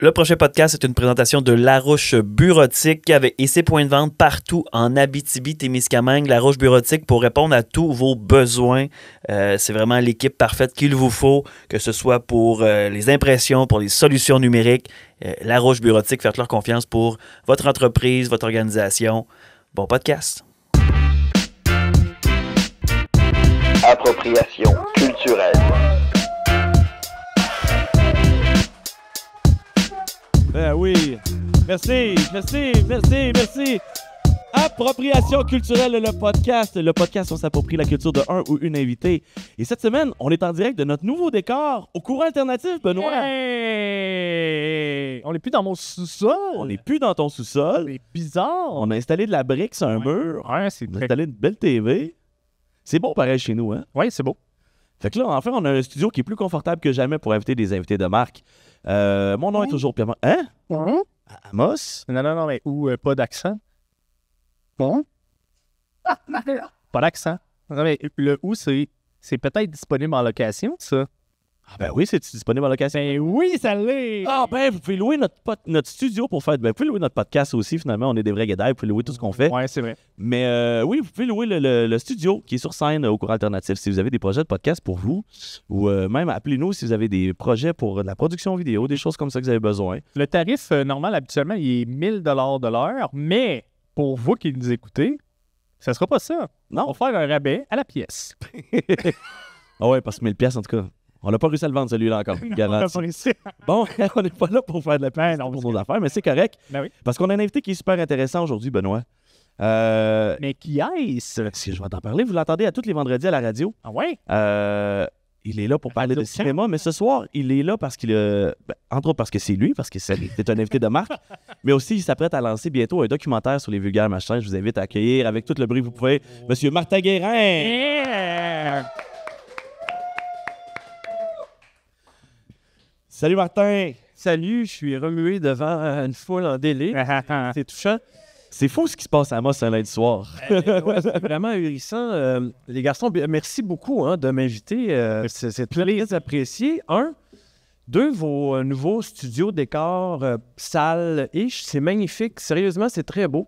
Le prochain podcast est une présentation de Larouche Bureautique et ses points de vente partout en Abitibi-Témiscamingue. Larouche Bureautique pour répondre à tous vos besoins. C'est vraiment l'équipe parfaite qu'il vous faut, que ce soit pour les impressions, pour les solutions numériques. Larouche Bureautique, faites leur confiance pour votre entreprise, votre organisation. Bon podcast. Appropriation culturelle. Ben oui. Merci. Appropriation culturelle, le podcast. Le podcast, on s'approprie la culture de un ou une invitée. Et cette semaine, on est en direct de notre nouveau décor au courant alternatif, Benoît. Hey! On n'est plus dans mon sous-sol. On n'est plus dans ton sous-sol. C'est bizarre. On a installé de la brique sur un mur. Ouais, c'est On a très... installé une belle TV. C'est bon pareil chez nous, hein? Ouais, c'est beau. Fait que là, enfin, on a un studio qui est plus confortable que jamais pour inviter des invités de marque. Mon nom est toujours Pierre... Hein? Amos? Non, mais où pas d'accent? Bon? Pas d'accent. Non, mais le où, c'est peut-être disponible en location, ça? Ah ben oui, c'est disponible en location. Ben oui, ça l'est! Ah ben, vous pouvez louer notre studio pour faire... Ben, vous pouvez louer notre podcast aussi, finalement. On est des vrais guédins, vous pouvez louer tout ce qu'on fait. Ouais, c'est vrai. Mais oui, vous pouvez louer le studio qui est sur scène au courant alternatif si vous avez des projets de podcast pour vous. Ou même appelez-nous si vous avez des projets pour de la production vidéo, des choses comme ça que vous avez besoin. Le tarif normal, habituellement, il est 1000 $ de l'heure, mais pour vous qui nous écoutez, ça sera pas ça. Non. On va faire un rabais à la pièce. Ah ouais, parce que 1000$ en tout cas. On n'a pas réussi à le vendre celui-là encore. Garanti. Bon, on n'est pas là pour faire de la pub pour nos affaires, mais c'est correct. Ben oui. Parce qu'on a un invité qui est super intéressant aujourd'hui, Benoît. Mais qui est-ce? Si je vais t'en parler, vous l'entendez à tous les vendredis à la radio. Ah ouais? Il est là pour parler de cinéma, mais ce soir, il est là parce qu'il entre autres parce que c'est lui, parce que c'est un invité de marque, mais aussi il s'apprête à lancer bientôt un documentaire sur les vulgaires machins. Je vous invite à accueillir avec tout le bruit que vous pouvez, Monsieur Martin Guérin. Yeah! Salut Martin! Salut, je suis remué devant une foule en délire. C'est touchant. C'est fou ce qui se passe à Amos un lundi soir. Ouais, c'est vraiment ahurissant. Les garçons, merci beaucoup de m'inviter. C'est très apprécié. Deux, vos nouveaux studios, décors, salles, c'est magnifique. Sérieusement, c'est très beau.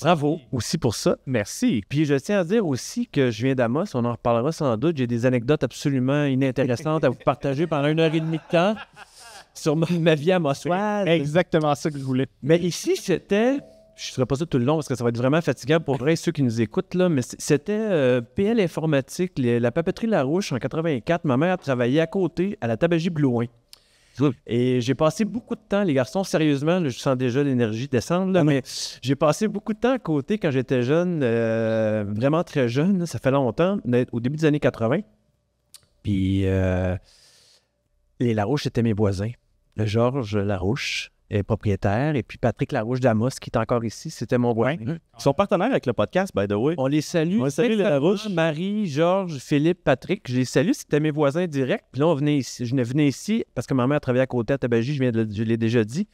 Bravo aussi pour ça. Merci. Puis je tiens à dire aussi que je viens d'Amos, on en reparlera sans doute. J'ai des anecdotes absolument inintéressantes à vous partager pendant 1h30 de temps sur ma vie amosoise. Exactement ça que je voulais. Mais ici, c'était... Je ne ferai pas ça tout le long parce que ça va être vraiment fatigant pour ceux qui nous écoutent, là, mais c'était PL Informatique, la papeterie Larouche en 84. Ma mère travaillait à côté à la Tabagie-Blouin. Et j'ai passé beaucoup de temps, les garçons, sérieusement, là, je sens déjà l'énergie descendre, là, mais j'ai passé beaucoup de temps à côté quand j'étais jeune, vraiment très jeune, là, ça fait longtemps, au début des années 80. Puis les Larouche étaient mes voisins. Le Georges Larouche est propriétaire, et puis Patrick Larouche d'Amos, qui est encore ici, c'était mon voisin. Ils sont partenaires avec le podcast, by the way. On les salue. On salue les Larouche. Marie, Georges, Philippe, Patrick, je les salue, c'était mes voisins directs. Puis là, je venais ici, parce que ma mère travaillait à côté à Tabagie, je l'ai déjà dit. Puis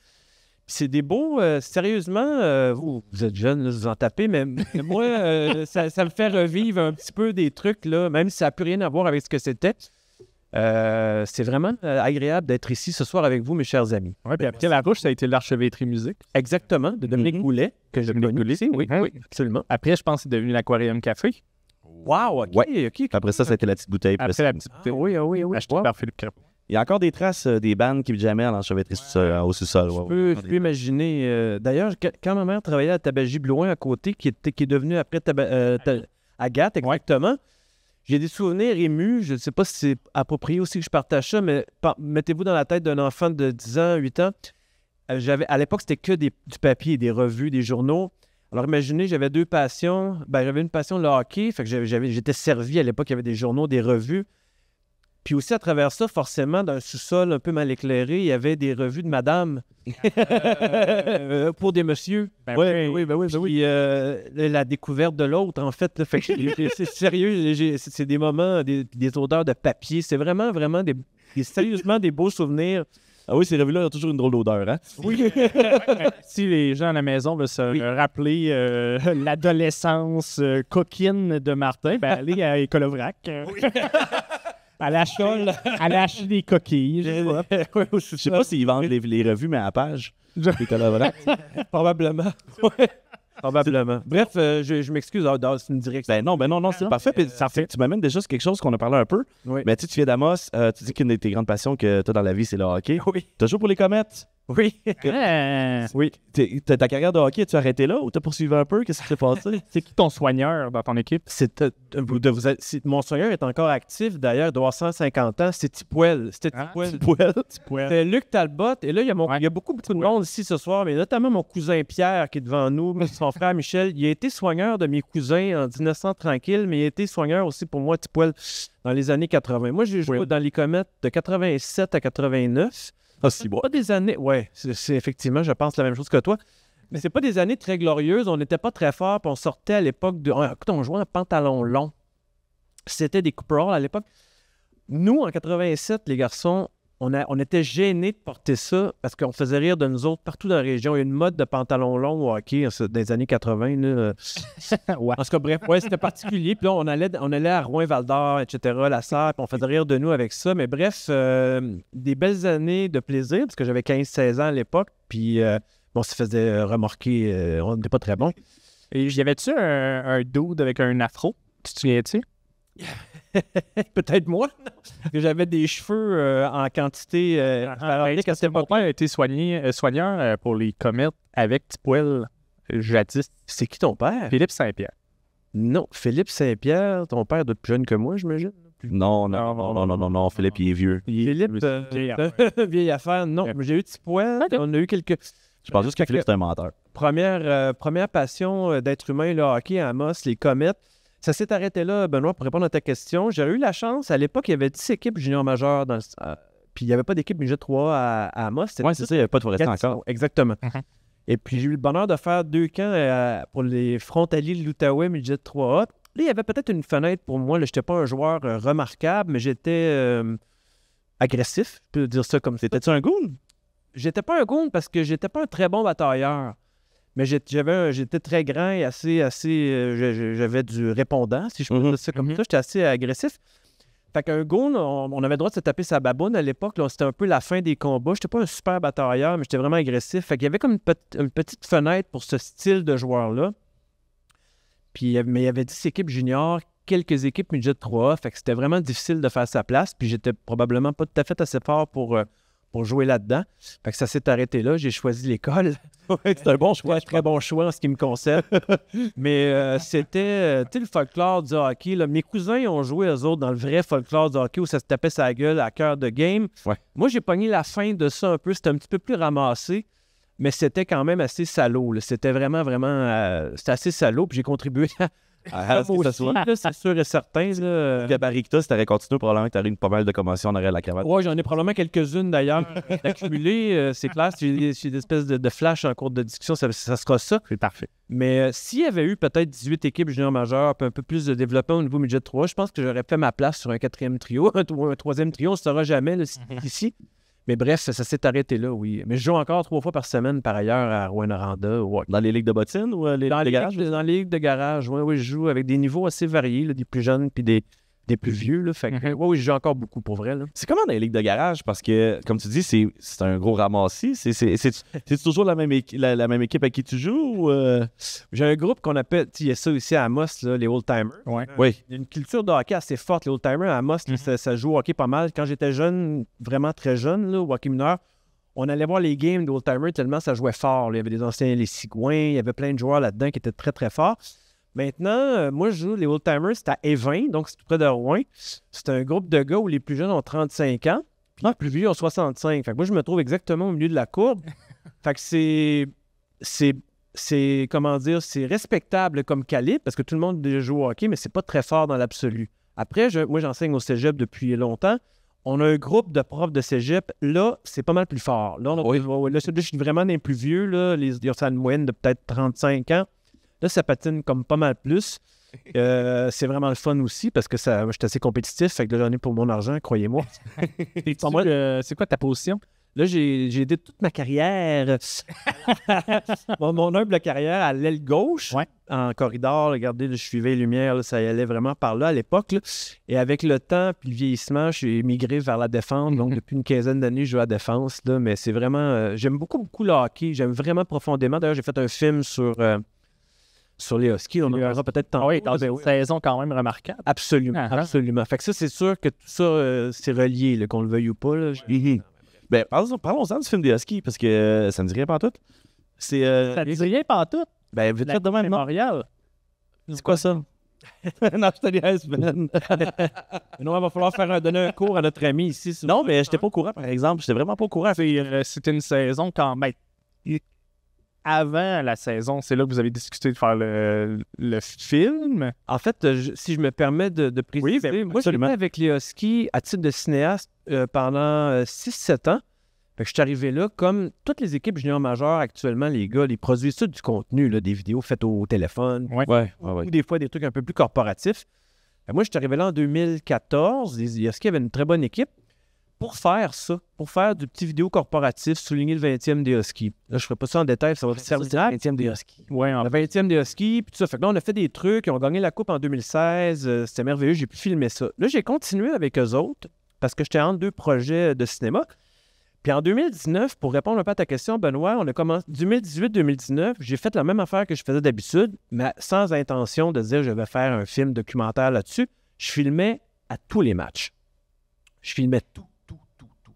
c'est des beaux, sérieusement, vous êtes jeunes, là, vous en tapez, mais moi, ça me fait revivre un petit peu des trucs, là, même si ça n'a plus rien à voir avec ce que c'était. C'est vraiment agréable d'être ici ce soir avec vous, mes chers amis. Oui, puis après Larouche, ça a été l'archevêtré musique. Exactement, de Dominique Goulet, que j'ai connu ici. Oui, absolument. Après, je pense que c'est devenu l'Aquarium Café. Wow, OK. Après ça a été la petite bouteille. Après la petite bouteille. Oui. Acheté par Philippe Crépeau. Il y a encore des traces des bandes qui jamais à l'enchevêtrée au sous-sol. Je peux imaginer. D'ailleurs, quand ma mère travaillait à Tabagie-Blouin à côté, qui est devenue après Agathe, exactement, j'ai des souvenirs émus. Je ne sais pas si c'est approprié aussi que je partage ça, mais mettez-vous dans la tête d'un enfant de 10 ans, 8 ans. À l'époque, c'était que du papier, des revues, des journaux. Alors imaginez, j'avais deux passions. J'avais une passion, le hockey, fait que j'étais servi à l'époque, il y avait des journaux, des revues. Puis aussi, à travers ça, forcément, dans un sous-sol un peu mal éclairé, il y avait des revues de madame pour des messieurs. Oui. Puis la découverte de l'autre, en fait. Là, fait que c'est sérieux, c'est des moments, des odeurs de papier. C'est vraiment, vraiment sérieusement des beaux souvenirs. Ah oui, ces revues-là ont toujours une drôle d'odeur, hein? Oui. Si les gens à la maison veulent se rappeler l'adolescence coquine de Martin, allez à Écolovrac. Elle allait acheter des coquilles. Je sais pas s'ils vendent les revues, mais à la page. Les collaborateurs. Probablement. Ouais. Probablement. Bref, je m'excuse, c'est une direction. Non, c'est parfait. Puis tu m'amènes déjà sur quelque chose qu'on a parlé un peu. Oui. Mais tu viens d'Amos, tu dis qu'une de tes grandes passions que tu as dans la vie, c'est le hockey. Oui. Tu joué pour les Comètes? Oui. Oui. Ta carrière de hockey, as-tu arrêté là ou t'as poursuivi un peu? Qu'est-ce qui s'est passé? C'est qui ton soigneur dans ton équipe? Mon soigneur est encore actif, d'ailleurs, il doit avoir 150 ans. C'est Tipoel. C'était Tipoel. C'était Luc Talbot. Et là, il y a beaucoup de monde ici ce soir, mais notamment mon cousin Pierre qui est devant nous, son frère Michel. Il a été soigneur de mes cousins en 1900 tranquille, mais il a été soigneur aussi pour moi, Tipoel, dans les années 80. Moi, j'ai joué dans les Comètes de 87 à 89. Ah, c'est bon. Pas des années... Ouais, c'est effectivement, je pense la même chose que toi. Mais c'est pas des années très glorieuses. On n'était pas très fort, puis on sortait à l'époque de... Écoute, on jouait en pantalon long. C'était des coupe-rolls à l'époque. Nous, en 87, les garçons, on était gênés de porter ça parce qu'on faisait rire de nous autres partout dans la région. Il y a une mode de pantalon long au hockey dans les années 80. Là. Ouais. En tout cas, bref, ouais, c'était particulier. Puis là, on allait à Rouyn-Val-d'Or, etc., la Sarre, puis on faisait rire de nous avec ça. Mais bref, des belles années de plaisir parce que j'avais 15-16 ans à l'époque. Puis on se faisait remorquer. On n'était pas très bons. Et y avait-tu un dude avec un afro? Tu te souviens-tu? Peut-être moi, que j'avais des cheveux en quantité. Mon père a été soigneur pour les Comètes avec Tipoel jadis. C'est qui ton père? Philippe Saint-Pierre. Non, Philippe Saint-Pierre, ton père doit être plus jeune que moi, j'imagine. Non, Philippe, il est vieux. Philippe, vieille affaire. Non, j'ai eu Tipoel, on a eu quelques... Je pense juste que Philippe, c'est un menteur. Première passion d'être humain, le hockey à Amos, les Comètes. Ça s'est arrêté là, Benoît, pour répondre à ta question. J'aurais eu la chance, à l'époque, il y avait 10 équipes juniors majeures, puis il n'y avait pas d'équipe midget 3 à Amos. Oui, c'est ça, il n'y avait pas de forestier encore. Exactement. Et puis j'ai eu le bonheur de faire 2 camps pour les frontaliers de l'Outaouais midget 3A. Là, il y avait peut-être une fenêtre pour moi. Je n'étais pas un joueur remarquable, mais j'étais agressif, je peux dire ça comme ça. T'étais-tu un goon? J'étais pas un goon parce que j'étais pas un très bon batailleur. Mais j'étais très grand et j'avais du répondant, si je peux dire ça comme ça. J'étais assez agressif. Fait qu'un goon, on avait le droit de se taper sa baboune à l'époque. Là, c'était un peu la fin des combats. J'étais pas un super batailleur, mais j'étais vraiment agressif. Fait qu'il y avait comme une petite fenêtre pour ce style de joueur-là. Mais il y avait 10 équipes juniors, quelques équipes midget 3A. Fait que c'était vraiment difficile de faire sa place. Puis j'étais probablement pas tout à fait assez fort pour jouer là-dedans. Fait que ça s'est arrêté là. J'ai choisi l'école. C'est un bon choix. Très bon choix en ce qui me concerne. Mais c'était le folklore du hockey. Là. Mes cousins ont joué, eux autres, dans le vrai folklore du hockey où ça se tapait sa gueule à cœur de game. Ouais. Moi, j'ai pogné la fin de ça un peu. C'était un petit peu plus ramassé, mais c'était quand même assez salaud. Là. C'était vraiment, c'était assez salaud. Puis j'ai contribué c'est sûr et certain. Gabaricta, si t'aurais continué, probablement que t'aurais eu pas mal de commotions en arrière de la cravate. Oui, j'en ai probablement quelques-unes d'ailleurs accumulées. C'est clair, si j'ai des espèces de flash en cours de discussion, ça sera ça. C'est parfait. Mais s'il y avait eu peut-être 18 équipes juniors majeures, puis un peu plus de développement au niveau midget 3, je pense que j'aurais fait ma place sur un 4e trio. Un 3e trio, on ne saura jamais là, ici. Mais bref, ça s'est arrêté là, oui. Mais je joue encore 3 fois par semaine, par ailleurs, à Rouyn-Noranda. Ouais. Dans les ligues de bottines ou les ligues de garage? Dans les ligues de garage, oui, je joue avec des niveaux assez variés, là, des plus jeunes puis des plus vieux. Là, fait que, oui, je joue encore beaucoup, pour vrai. Là. C'est comment dans les ligues de garage? Parce que, comme tu dis, c'est un gros ramassis. C'est toujours la même équipe à qui tu joues? Ou J'ai un groupe qu'on appelle, il y a ça aussi à Amos, là, les old-timers. Ouais. Oui. Il y a une culture de hockey assez forte. Les old-timers à Amos, ça joue au hockey pas mal. Quand j'étais jeune, vraiment très jeune, là, au hockey mineur, on allait voir les games d'old-timers tellement ça jouait fort. Là. Il y avait des anciens, les Sigouins, il y avait plein de joueurs là-dedans qui étaient très, très forts. Maintenant, moi, je joue les old-timers, c'est à Évin, donc c'est tout près de Rouen. C'est un groupe de gars où les plus jeunes ont 35 ans, puis les plus vieux ont 65. Fait que moi, je me trouve exactement au milieu de la courbe. Fait que c'est comment dire, c'est respectable comme calibre, parce que tout le monde joue au hockey, mais c'est pas très fort dans l'absolu. Après, moi, j'enseigne au cégep depuis longtemps. On a un groupe de profs de cégep. Là, c'est pas mal plus fort. Là, je suis vraiment des plus vieux. Là, ça a une moyenne de peut-être 35 ans. Là, ça patine comme pas mal plus. C'est vraiment le fun aussi parce que moi, je suis assez compétitif. Fait que là, j'en ai pour mon argent, croyez-moi. C'est quoi ta position? Là, j'ai aidé toute ma carrière, mon humble carrière à l'aile gauche, en corridor. Regardez, là, je suivais les lumières, là, ça y allait vraiment par là à l'époque. Là. Et avec le temps puis le vieillissement, je suis migré vers la défense. Donc, depuis une quinzaine d'années, je joue à la défense. Là, mais c'est vraiment... j'aime beaucoup le hockey. J'aime vraiment profondément. D'ailleurs, j'ai fait un film sur les Huskies. On en verra peut-être tantôt. Oui, dans une saison quand même remarquable. Absolument, absolument. Fait que ça, c'est sûr que tout ça, c'est relié, là, qu'on le veuille ou pas. Là. Ben, parlons-en du film des Huskies, parce que ça ne dit rien pas tout. C'est... Ça ne dit rien pantoute. Ben, vite fait de même, non? Montréal. C'est quoi ça? Non, je te niaise, Ben. Non, il va falloir donner un cours à notre ami ici. Non, mais j'étais pas au courant, par exemple. J'étais vraiment pas au courant. C'était une saison quand même. Avant la saison, c'est là que vous avez discuté de faire le film. En fait, si je me permets de préciser, moi, j'étais avec les Huskies à titre de cinéaste pendant 6-7 ans. Fait que je suis arrivé là, comme toutes les équipes juniors majeures actuellement, les gars, ils produisent tout du contenu, là, des vidéos faites au téléphone, ou des fois des trucs un peu plus corporatifs. Fait que moi, je suis arrivé là en 2014, les Huskies avaient une très bonne équipe pour faire ça, pour faire du petit vidéo corporatif, souligner le 20e des Huskies. Là, je ne ferai pas ça en détail, ça va servir le 20e des Huskies. Ouais, le 20e des Huskies, puis tout ça. Fait que là, on a fait des trucs, ils ont gagné la coupe en 2016, c'était merveilleux, j'ai pu filmer ça. Là, j'ai continué avec eux autres, parce que j'étais entre 2 projets de cinéma. Puis en 2019, pour répondre un peu à ta question, Benoît, on a commencé 2018-2019, j'ai fait la même affaire que je faisais d'habitude, mais sans intention de dire je vais faire un film documentaire là-dessus. Je filmais à tous les matchs. Je filmais tout.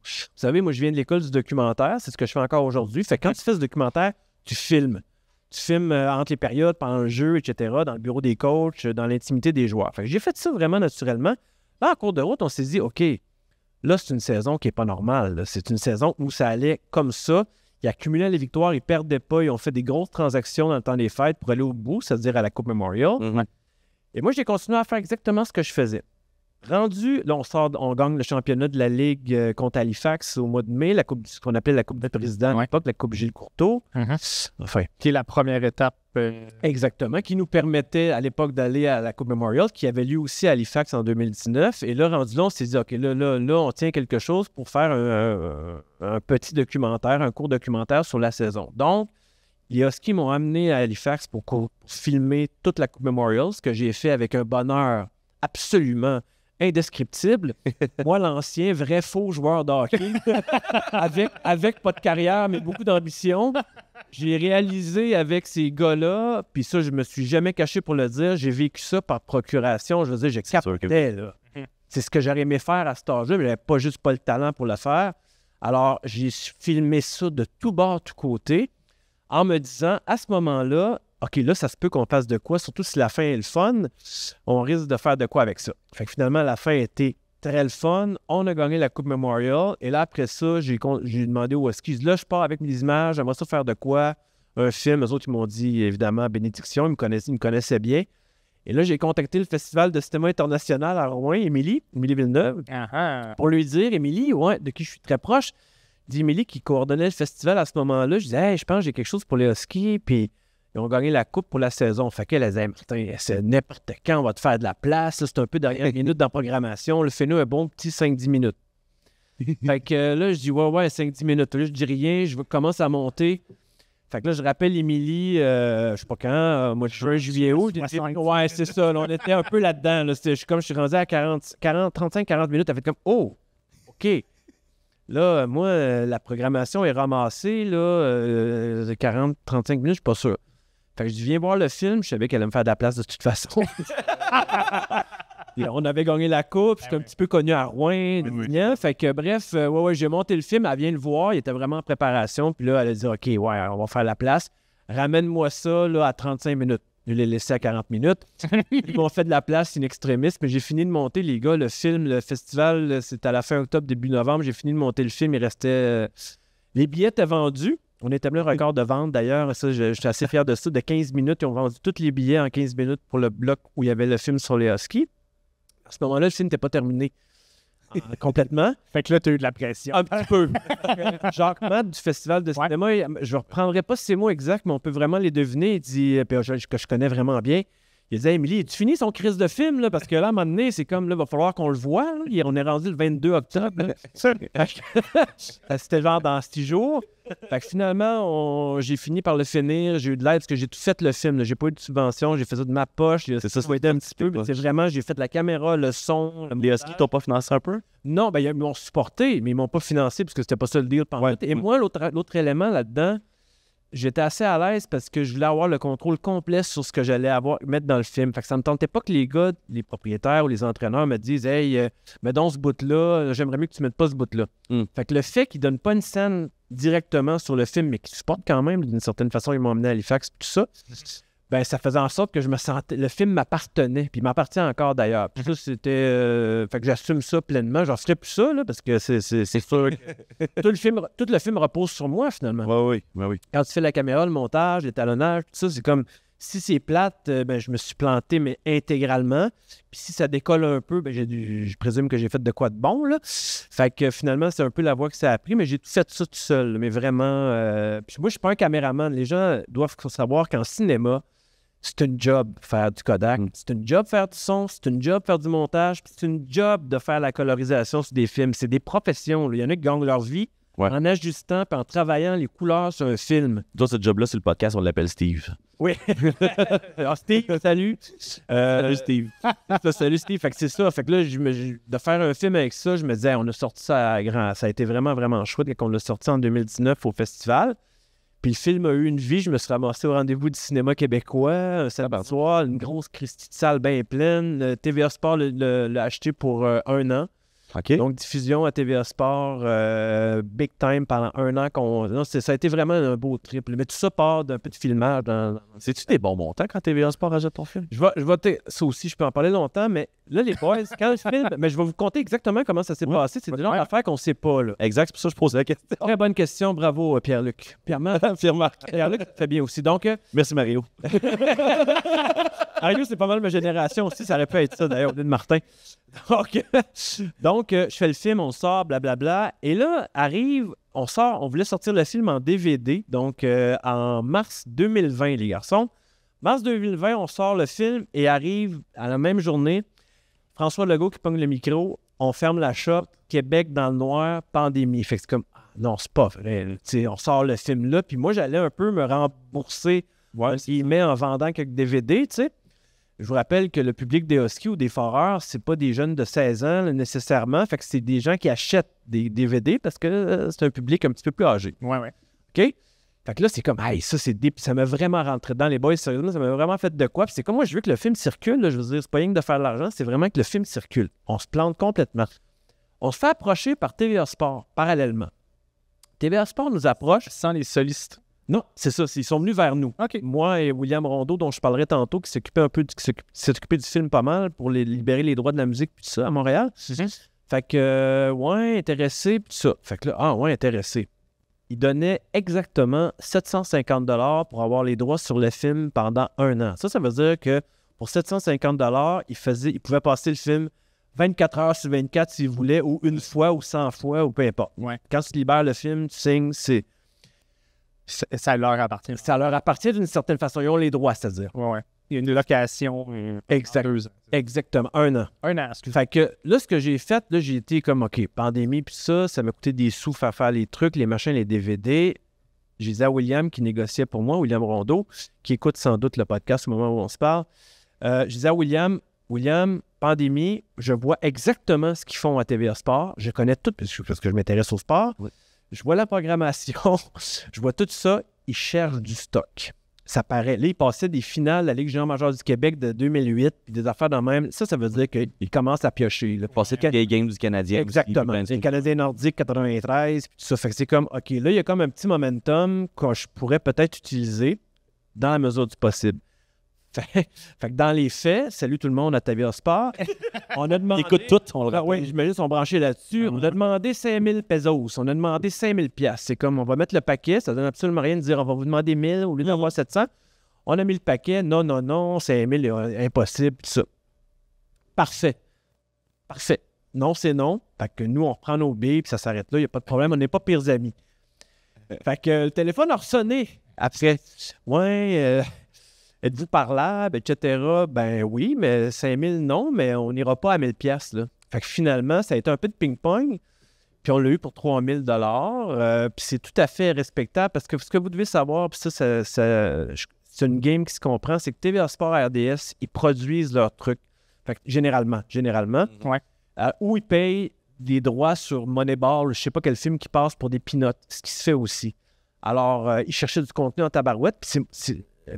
Vous savez, moi, je viens de l'école du documentaire, c'est ce que je fais encore aujourd'hui. Fait que quand tu fais ce documentaire, tu filmes. Tu filmes entre les périodes, pendant le jeu, etc., dans le bureau des coachs, dans l'intimité des joueurs. Fait que j'ai fait ça vraiment naturellement. Là, en cours de route, on s'est dit, OK, là, c'est une saison qui n'est pas normale. Là. C'est une saison où ça allait comme ça. Ils accumulaient les victoires, ils ne perdaient pas, ils ont fait des grosses transactions dans le temps des fêtes pour aller au bout, c'est-à-dire à la Coupe Memorial. Et moi, j'ai continué à faire exactement ce que je faisais. Rendu, là, on gagne le championnat de la Ligue contre Halifax au mois de mai, ce qu'on appelait la Coupe du Président à l'époque, la Coupe Gilles Courteau. Enfin. Qui est la première étape. Exactement, qui nous permettait à l'époque d'aller à la Coupe Memorial, qui avait lieu aussi à Halifax en 2019. Et là, rendu là, on s'est dit, OK, là, on tient quelque chose pour faire un petit documentaire, un court documentaire sur la saison. Donc, les Huskies m'ont amené à Halifax pour filmer toute la Coupe Memorial, ce que j'ai fait avec un bonheur absolument indescriptible. Moi, l'ancien, vrai faux joueur de hockey, avec pas de carrière, mais beaucoup d'ambition. J'ai réalisé avec ces gars-là, puis ça, je me suis jamais caché pour le dire, j'ai vécu ça par procuration. Je veux dire, je captais, là. C'est ce que j'aurais aimé faire à cet âge-là, mais j'avais pas juste pas le talent pour le faire. Alors, j'ai filmé ça de tout bord, tout côté, en me disant, à ce moment-là, OK, là, ça se peut qu'on fasse de quoi, surtout si la fin est le fun, on risque de faire de quoi avec ça. Fait que finalement, la fin a été très le fun. On a gagné la Coupe Memorial. Et là, après ça, j'ai demandé aux Huskies, là, je pars avec mes images, j'aimerais ça faire de quoi? Un film. Eux autres, ils m'ont dit, évidemment, bénédiction, ils me connaissaient bien. Et là, j'ai contacté le Festival de cinéma international à Rouen, Émilie Villeneuve, pour lui dire, Émilie, de qui je suis très proche, dit Émilie qui coordonnait le festival à ce moment-là. Je disais, hey, je pense que j'ai quelque chose pour les Huskies, puis ils ont gagné la coupe pour la saison. Fait qu'elle disait, Martin, c'est n'importe quand, on va te faire de la place. Là, c'est un peu dernière minute dans la programmation. Fais-nous un bon petit 5-10 minutes. Fait que là, je dis, ouais, 5-10 minutes. Là, je dis rien, je commence à monter. Fait que là, je rappelle Émilie, je sais pas quand, mois de juin, juillet, août. Ouais, c'est ça. Là, on était un peu là-dedans. Là. Comme je suis rendu à 35-40 minutes, elle fait comme, oh, OK. Là, moi, la programmation est ramassée, là, 40-35 minutes, je suis pas sûr. Fait que je dis, viens voir le film. Je savais qu'elle allait me faire de la place de toute façon. On avait gagné la coupe. J'étais un petit peu connu à Rouen. Fait que bref, j'ai monté le film. Elle vient le voir. Il était vraiment en préparation. Puis là, elle a dit, OK, on va faire la place. Ramène-moi ça là, à 35 minutes. Je l'ai laissé à 40 minutes. Ils m'ont fait de la place in extremis. Mais j'ai fini de monter, les gars, le film, le festival, c'était à la fin octobre, début novembre. J'ai fini de monter le film. Il restait... Les billets étaient vendus. On établit un record de vente, d'ailleurs. Ça, je suis assez fier de ça. De 15 minutes, ils ont vendu tous les billets en 15 minutes pour le bloc où il y avait le film sur les Huskies. À ce moment-là, le film n'était pas terminé complètement. Fait que là, tu as eu de la pression. Un petit peu. Jacques Matt du Festival de cinéma, je ne reprendrai pas ces mots exacts, mais on peut vraiment les deviner. Il dit, que je connais vraiment bien. Il disait, Émilie, tu finis son crise de film, là, parce que là, à un moment donné, c'est comme, là, il va falloir qu'on le voit. Là. On est rendu le 22 octobre. C'était genre dans 6 jours. Fait que finalement, j'ai fini par le finir. J'ai eu de l'aide parce que j'ai tout fait le film. J'ai pas eu de subvention. J'ai fait ça de ma poche. C'est ça, ça a été un petit peu. Mais c'est vraiment, j'ai fait la caméra, le son. Les Huskies t'ont pas financé un peu? Non, ben, ils m'ont supporté, mais ils m'ont pas financé parce que c'était pas ça le deal. Et moi, l'autre élément là-dedans, j'étais assez à l'aise parce que je voulais avoir le contrôle complet sur ce que j'allais mettre dans le film. Fait que ça me tentait pas que les gars, les propriétaires ou les entraîneurs me disent « Hey, mets donc ce bout-là, j'aimerais mieux que tu mettes pas ce bout-là. Fait que le fait qu'ils donnent pas une scène directement sur le film, mais qu'ils supportent quand même, d'une certaine façon, ils m'ont emmené à Halifax, tout ça, ben ça faisait en sorte que je me sentais... Le film m'appartenait, puis il m'appartient encore d'ailleurs. Puis ça, c'était... fait que j'assume ça pleinement. J'en ferais plus ça, là, parce que c'est sûr que tout le film repose sur moi, finalement. Oui. Quand tu fais la caméra, le montage, l'étalonnage, tout ça, c'est comme... Si c'est plate, ben, je me suis planté, mais intégralement. Puis si ça décolle un peu, ben, je présume que j'ai fait de quoi de bon, là. Fait que finalement, c'est un peu la voie que ça a pris, mais j'ai tout fait ça tout seul. Mais vraiment... Puis moi, je suis pas un caméraman. Les gens doivent savoir qu'en cinéma, c'est une job faire du Kodak, c'est une job faire du son, c'est une job faire du montage, puis c'est une job de faire la colorisation sur des films. C'est des professions. Là. Il y en a qui gagnent leur vie en ajustant puis en travaillant les couleurs sur un film. Toi, ce job-là, sur le podcast, on l'appelle Steve. Oui. Alors, Steve, salut. Salut, Steve. Salut, Steve. Fait que c'est ça. Fait que là, de faire un film avec ça, je me disais, on a sorti ça à grand. Ça a été vraiment, vraiment chouette quand on l'a sorti en 2019 au festival. Puis le film a eu une vie. Je me suis ramassé au rendez-vous du cinéma québécois un samedi soir, une grosse Christie de salle bien pleine. TVA Sport l'a acheté pour 1 an. OK. Donc, diffusion à TVA Sport, big time pendant 1 an. Non, ça a été vraiment un beau trip. Mais tout ça part d'un peu de filmage. C'est-tu des bons montants quand TVA Sport achète ton film? Ça aussi, je peux en parler longtemps, mais là, les boys, quand le film... Mais je vais vous conter exactement comment ça s'est passé. C'est déjà une affaire qu'on ne sait pas, là. Exact, c'est pour ça que je pose la question. Très bonne question. Bravo, Pierre-Luc. Pierre-Marc. Pierre-Luc fait bien aussi. Donc... Merci, Mario. Mario, c'est pas mal ma génération aussi. Ça aurait pu être ça, d'ailleurs, au lieu de Martin. Donc, je fais le film, on sort, blablabla. Et là, on voulait sortir le film en DVD, donc en mars 2020, les garçons. Mars 2020, on sort le film et arrive à la même journée, François Legault qui pogne le micro, on ferme la shop, Québec dans le noir, pandémie. Fait que c'est comme, non, c'est pas vrai. On sort le film là, puis moi, j'allais un peu me rembourser, en vendant quelques DVD, tu sais. Je vous rappelle que le public des Huskies ou des Foreurs, c'est pas des jeunes de 16 ans là, nécessairement. Fait que c'est des gens qui achètent des DVD parce que c'est un public un petit peu plus âgé. Ouais. OK? Fait que là, c'est comme, hey, ça m'a vraiment rentré dans les boys, sérieusement, ça m'a vraiment fait de quoi. Puis c'est comme moi, je veux que le film circule. Là, je veux dire, c'est pas rien que de faire de l'argent, c'est vraiment que le film circule. On se plante complètement. On se fait approcher par TVA Sport, parallèlement. TVA Sport nous approche. Sans les solistes. Non, c'est ça. Ils sont venus vers nous. OK. Moi et William Rondeau, dont je parlerai tantôt, qui s'occupait du film pas mal pour libérer les droits de la musique puis tout ça à Montréal. Fait que, intéressé puis tout ça. Fait que là, intéressé. Il donnait exactement 750 $ pour avoir les droits sur le film pendant 1 an. Ça veut dire que pour 750 $, il pouvait passer le film 24 heures sur 24 s'il voulait, ou 1 fois, ou 100 fois, ou peu importe. Ouais. Quand tu libères le film, tu signes, Ça leur appartient. ça leur appartient d'une certaine façon. Ils ont les droits, c'est-à-dire. Ouais. Il y a une location. Exact. 2 ans. Exactement. 1 an. 1 an, excusez. Fait que là, ce que j'ai fait, là, j'ai été comme, OK, pandémie, puis ça m'a coûté des sous à faire les trucs, les machins, les DVD. J'ai dit à William qui négociait pour moi, William Rondeau, qui écoute sans doute le podcast au moment où on se parle. Je disais à William, pandémie, je vois exactement ce qu'ils font à TVA Sport. Je connais tout parce que je m'intéresse au sport. Oui. Je vois la programmation, je vois tout ça. Ils cherchent du stock. Ça paraît. Là, ils passaient des finales de la Ligue junior majeure du Québec de 2008, puis des affaires de même. Ça veut dire qu'ils commencent à piocher. Là. Passer les games du Canadien. Exactement. Les Canadiens nordiques 93, puis tout ça. Fait que c'est comme, OK, là, il y a comme un petit momentum que je pourrais peut-être utiliser dans la mesure du possible. Fait que dans les faits, salut tout le monde à TVA Sport. On a demandé... Écoute tout, on le rappelle. Oui, j'imagine qu'ils sont branchés là-dessus. On a demandé 5000 pesos. On a demandé 5000 piastres. C'est comme, on va mettre le paquet. Ça donne absolument rien de dire, on va vous demander 1000 au lieu d'avoir 700. On a mis le paquet. Non, 5000, impossible, tout ça. Parfait. Non, c'est non. Fait que nous, on reprend nos billes, puis ça s'arrête là. Il n'y a pas de problème. On n'est pas pires amis. Fait que le téléphone a ressonné après. êtes-vous parlable, etc. Ben oui, mais 5 000, non, mais on n'ira pas à 1 000 piastres, là. Fait que finalement, ça a été un peu de ping-pong, puis on l'a eu pour 3 000 puis c'est tout à fait respectable, parce que ce que vous devez savoir, puis c'est une game qui se comprend, c'est que TVA Sport RDS, ils produisent leurs trucs. Fait que généralement, Ouais. ou ils payent des droits sur Moneyball, je sais pas quel film qui passe pour des peanuts, ce qui se fait aussi. Alors, ils cherchaient du contenu en tabarouette,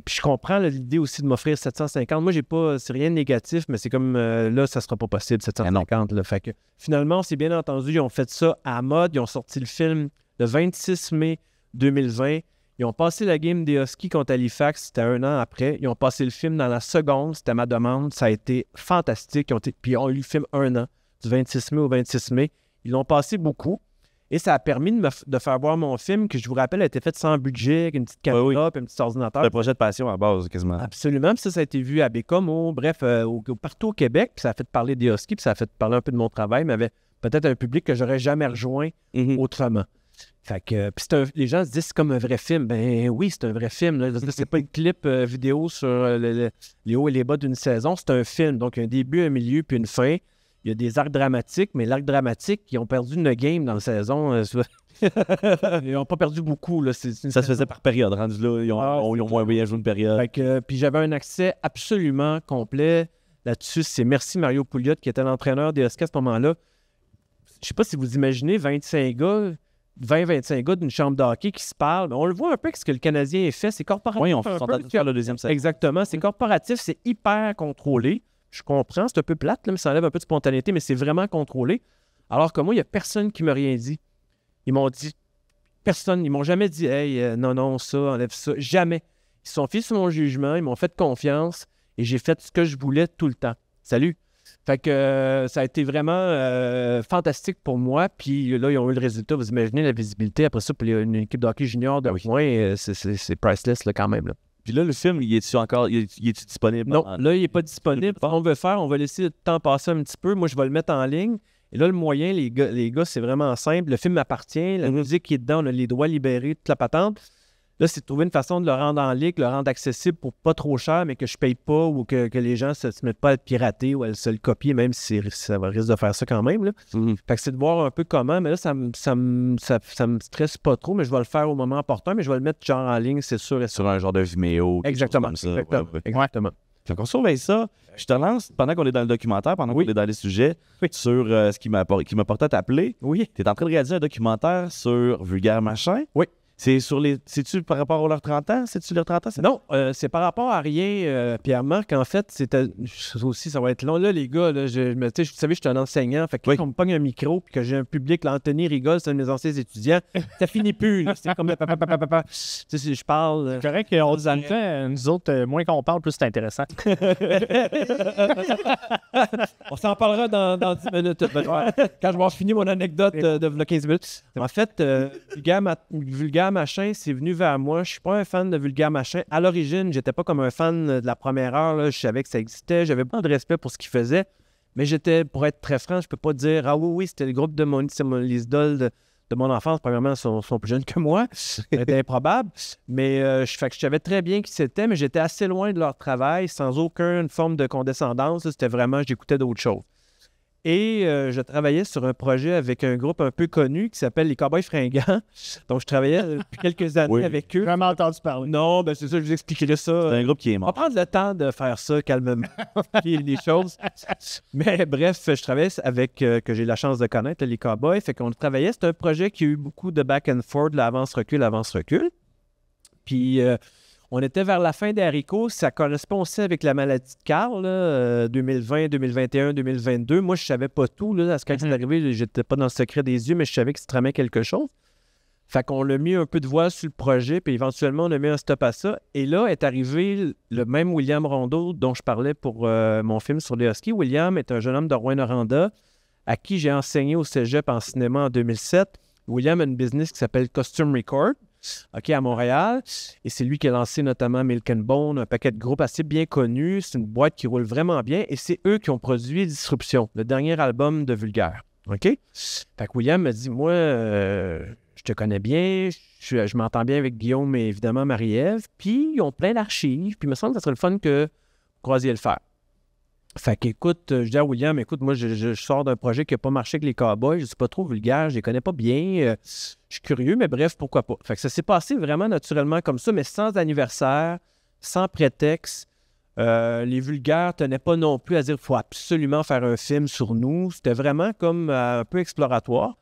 puis je comprends là, l'idée aussi de m'offrir 750. Moi, c'est rien de négatif, mais c'est comme, là, ça sera pas possible, 750. Là. Fait que, finalement, c'est bien entendu, ils ont fait ça à mode, ils ont sorti le film le 26 mai 2020. Ils ont passé la game des Huskies contre Halifax, c'était 1 an après. Ils ont passé le film dans la seconde, c'était ma demande. Ça a été fantastique. Puis ils ont eu le film 1 an, du 26 mai au 26 mai. Ils l'ont passé beaucoup. Et ça a permis de faire voir mon film, que je vous rappelle, a été fait sans budget, avec une petite caméra puis un petit ordinateur. C'est un projet de passion à base, quasiment. Absolument. Puis ça a été vu à Bécomo, bref, partout au Québec. Puis ça a fait parler des Huskies, puis ça a fait parler un peu de mon travail, mais avait peut-être un public que j'aurais jamais rejoint autrement. Fait que, les gens se disent c'est comme un vrai film. Ben oui, c'est un vrai film. Là. C'est pas une clip vidéo sur les hauts et les bas d'une saison. C'est un film. Donc, un début, un milieu, puis une fin. Il y a des arcs dramatiques, mais l'arc dramatique, ils ont perdu une game dans la saison. Ils n'ont pas perdu beaucoup. Là. Ça se faisait par période. Rendu là, ils ont moins bien joué une période. Fait que, puis j'avais un accès absolument complet là-dessus. C'est merci Mario Pouliot, qui était l'entraîneur des Huskies à ce moment-là. Je sais pas si vous imaginez 25 gars 20-25 gars d'une chambre de hockey qui se parlent. On le voit un peu que ce que le Canadien a fait, c'est corporatif. Oui, on s'entend faire le deuxième set. Exactement, c'est corporatif, c'est hyper contrôlé. Je comprends, c'est un peu plate, là, mais ça enlève un peu de spontanéité, mais c'est vraiment contrôlé. Alors que moi, il n'y a personne qui m'a rien dit. Ils m'ont dit, ils m'ont jamais dit, hey, non, ça, enlève ça. Jamais. Ils se sont fiés sur mon jugement, ils m'ont fait confiance et j'ai fait ce que je voulais tout le temps. Salut. Fait que ça a été vraiment fantastique pour moi. Puis là, ils ont eu le résultat. Vous imaginez la visibilité. Après ça, pour une équipe de hockey junior de point, c'est priceless là, quand même. Là. Puis là, le film, il est-tu disponible? Non, là, il n'est pas disponible. Ce qu'on veut faire, on va laisser le temps passer un petit peu. Moi, je vais le mettre en ligne. Et là, le moyen, les gars, c'est vraiment simple. Le film m'appartient. La musique qui est dedans, on a les droits libérés, toute la patente. Là, c'est de trouver une façon de le rendre en ligne, le rendre accessible pour pas trop cher, mais que je paye pas ou que les gens se mettent pas à le pirater ou à se le copier, même si ça va risque de faire ça quand même. Là. Fait que c'est de voir un peu comment, mais là, ça me stresse pas trop, mais je vais le faire au moment opportun, mais je vais le mettre genre en ligne, c'est sûr. Sur un genre de Vimeo. Exactement. Comme ça. Exactement. Fait qu'on surveille ça. Je te lance, pendant qu'on est dans le documentaire, pendant qu'on est dans les sujets, sur ce qui m'a porté à t'appeler. Oui. Tu es en train de réaliser un documentaire sur Vulgaire Machin. Oui. C'est-tu par rapport à leurs 30 ans? C'est-tu leurs 30 ans? Non, c'est par rapport à rien, Pierre-Marc. En fait, c'était aussi, ça va être long. Là, les gars, là, vous savez, je suis un enseignant. Fait que quand on me pogne un micro puis que j'ai un public, là, Anthony rigole, c'est un de mes anciens étudiants, ça finit plus. Là. C'est comme papa. Tu sais, je parle. C'est correct qu'on dit en même temps, nous autres, moins qu'on parle, plus c'est intéressant. On s'en parlera dans 10 minutes. Quand je vais avoir fini mon anecdote de 15 minutes. En fait, Vulgaire Machin, c'est venu vers moi. Je suis pas un fan de Vulgaire Machin. À l'origine, j'étais pas comme un fan de la première heure. Là. Je savais que ça existait. J'avais pas de respect pour ce qu'ils faisaient. Mais pour être très franc, je peux pas dire ah oui, c'était le groupe de les idoles de mon enfance. Premièrement, ils sont plus jeunes que moi. C'était improbable. Mais je savais très bien qui c'était, mais j'étais assez loin de leur travail, sans aucune forme de condescendance. C'était vraiment, j'écoutais d'autres choses. Et je travaillais sur un projet avec un groupe un peu connu qui s'appelle les Cowboys Fringants. Donc, je travaillais depuis quelques années avec eux. J'ai jamais entendu parler. Non, ben c'est ça, je vous expliquerai ça. C'est un groupe qui est mort. On va prendre le temps de faire ça calmement, les choses. Mais bref, je travaillais avec, que j'ai la chance de connaître, les Cowboys. Fait qu'on travaillait, c'est un projet qui a eu beaucoup de back and forth, l'avance-recul. Puis... on était vers la fin des haricots. Ça correspond aussi avec la maladie de Carl, 2020, 2021, 2022. Moi, je ne savais pas tout. Là, quand c'est arrivé, je n'étais pas dans le secret des yeux, mais je savais qu'il se tramait quelque chose. Fait qu'on l'a mis un peu de voile sur le projet, puis éventuellement, on a mis un stop à ça. Et là est arrivé le même William Rondeau dont je parlais pour mon film sur les Huskies. William est un jeune homme de Rouyn-Noranda à qui j'ai enseigné au cégep en cinéma en 2007. William a une business qui s'appelle Costume Record. OK, à Montréal. Et c'est lui qui a lancé notamment Milk and Bone, un paquet de groupes assez bien connus. C'est une boîte qui roule vraiment bien. Et c'est eux qui ont produit Disruption, le dernier album de Vulgaire. OK? Fait que William m'a dit, moi, je te connais bien, je m'entends bien avec Guillaume et évidemment Marie-Ève, puis ils ont plein d'archives, puis il me semble que ça serait le fun que vous croisiez le faire. Fait qu'écoute, je dis à William, écoute, moi, je sors d'un projet qui n'a pas marché avec les Cowboys, je ne suis pas trop vulgaire, je les connais pas bien, je suis curieux, mais bref, pourquoi pas. Fait que ça s'est passé vraiment naturellement comme ça, mais sans anniversaire, sans prétexte. Les vulgaires tenaient pas non plus à dire qu'il faut absolument faire un film sur nous. C'était vraiment comme un peu exploratoire.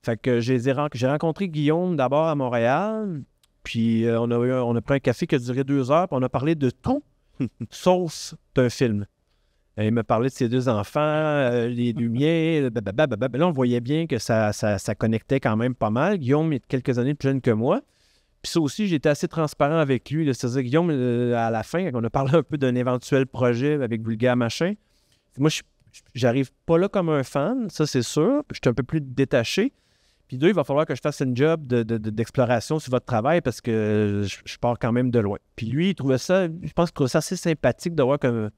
Fait que j'ai rencontré Guillaume d'abord à Montréal, puis on a pris un café qui a duré 2 heures, puis on a parlé de tout, sauf d'un film. Il me parlait de ses 2 enfants, les lumières, blablabla. Là, on voyait bien que ça connectait quand même pas mal. Guillaume est quelques années plus jeune que moi. Puis ça aussi, j'étais assez transparent avec lui. C'est-à-dire, Guillaume, à la fin, quand on a parlé un peu d'un éventuel projet avec Vulgaire Machin, moi, j'arrive pas là comme un fan, ça c'est sûr. Je suis un peu plus détaché. Puis 2, il va falloir que je fasse une job d'exploration sur votre travail parce que je pars quand même de loin. Puis lui, il trouvait ça, je pense qu'il trouvait ça assez sympathique de voir qu'un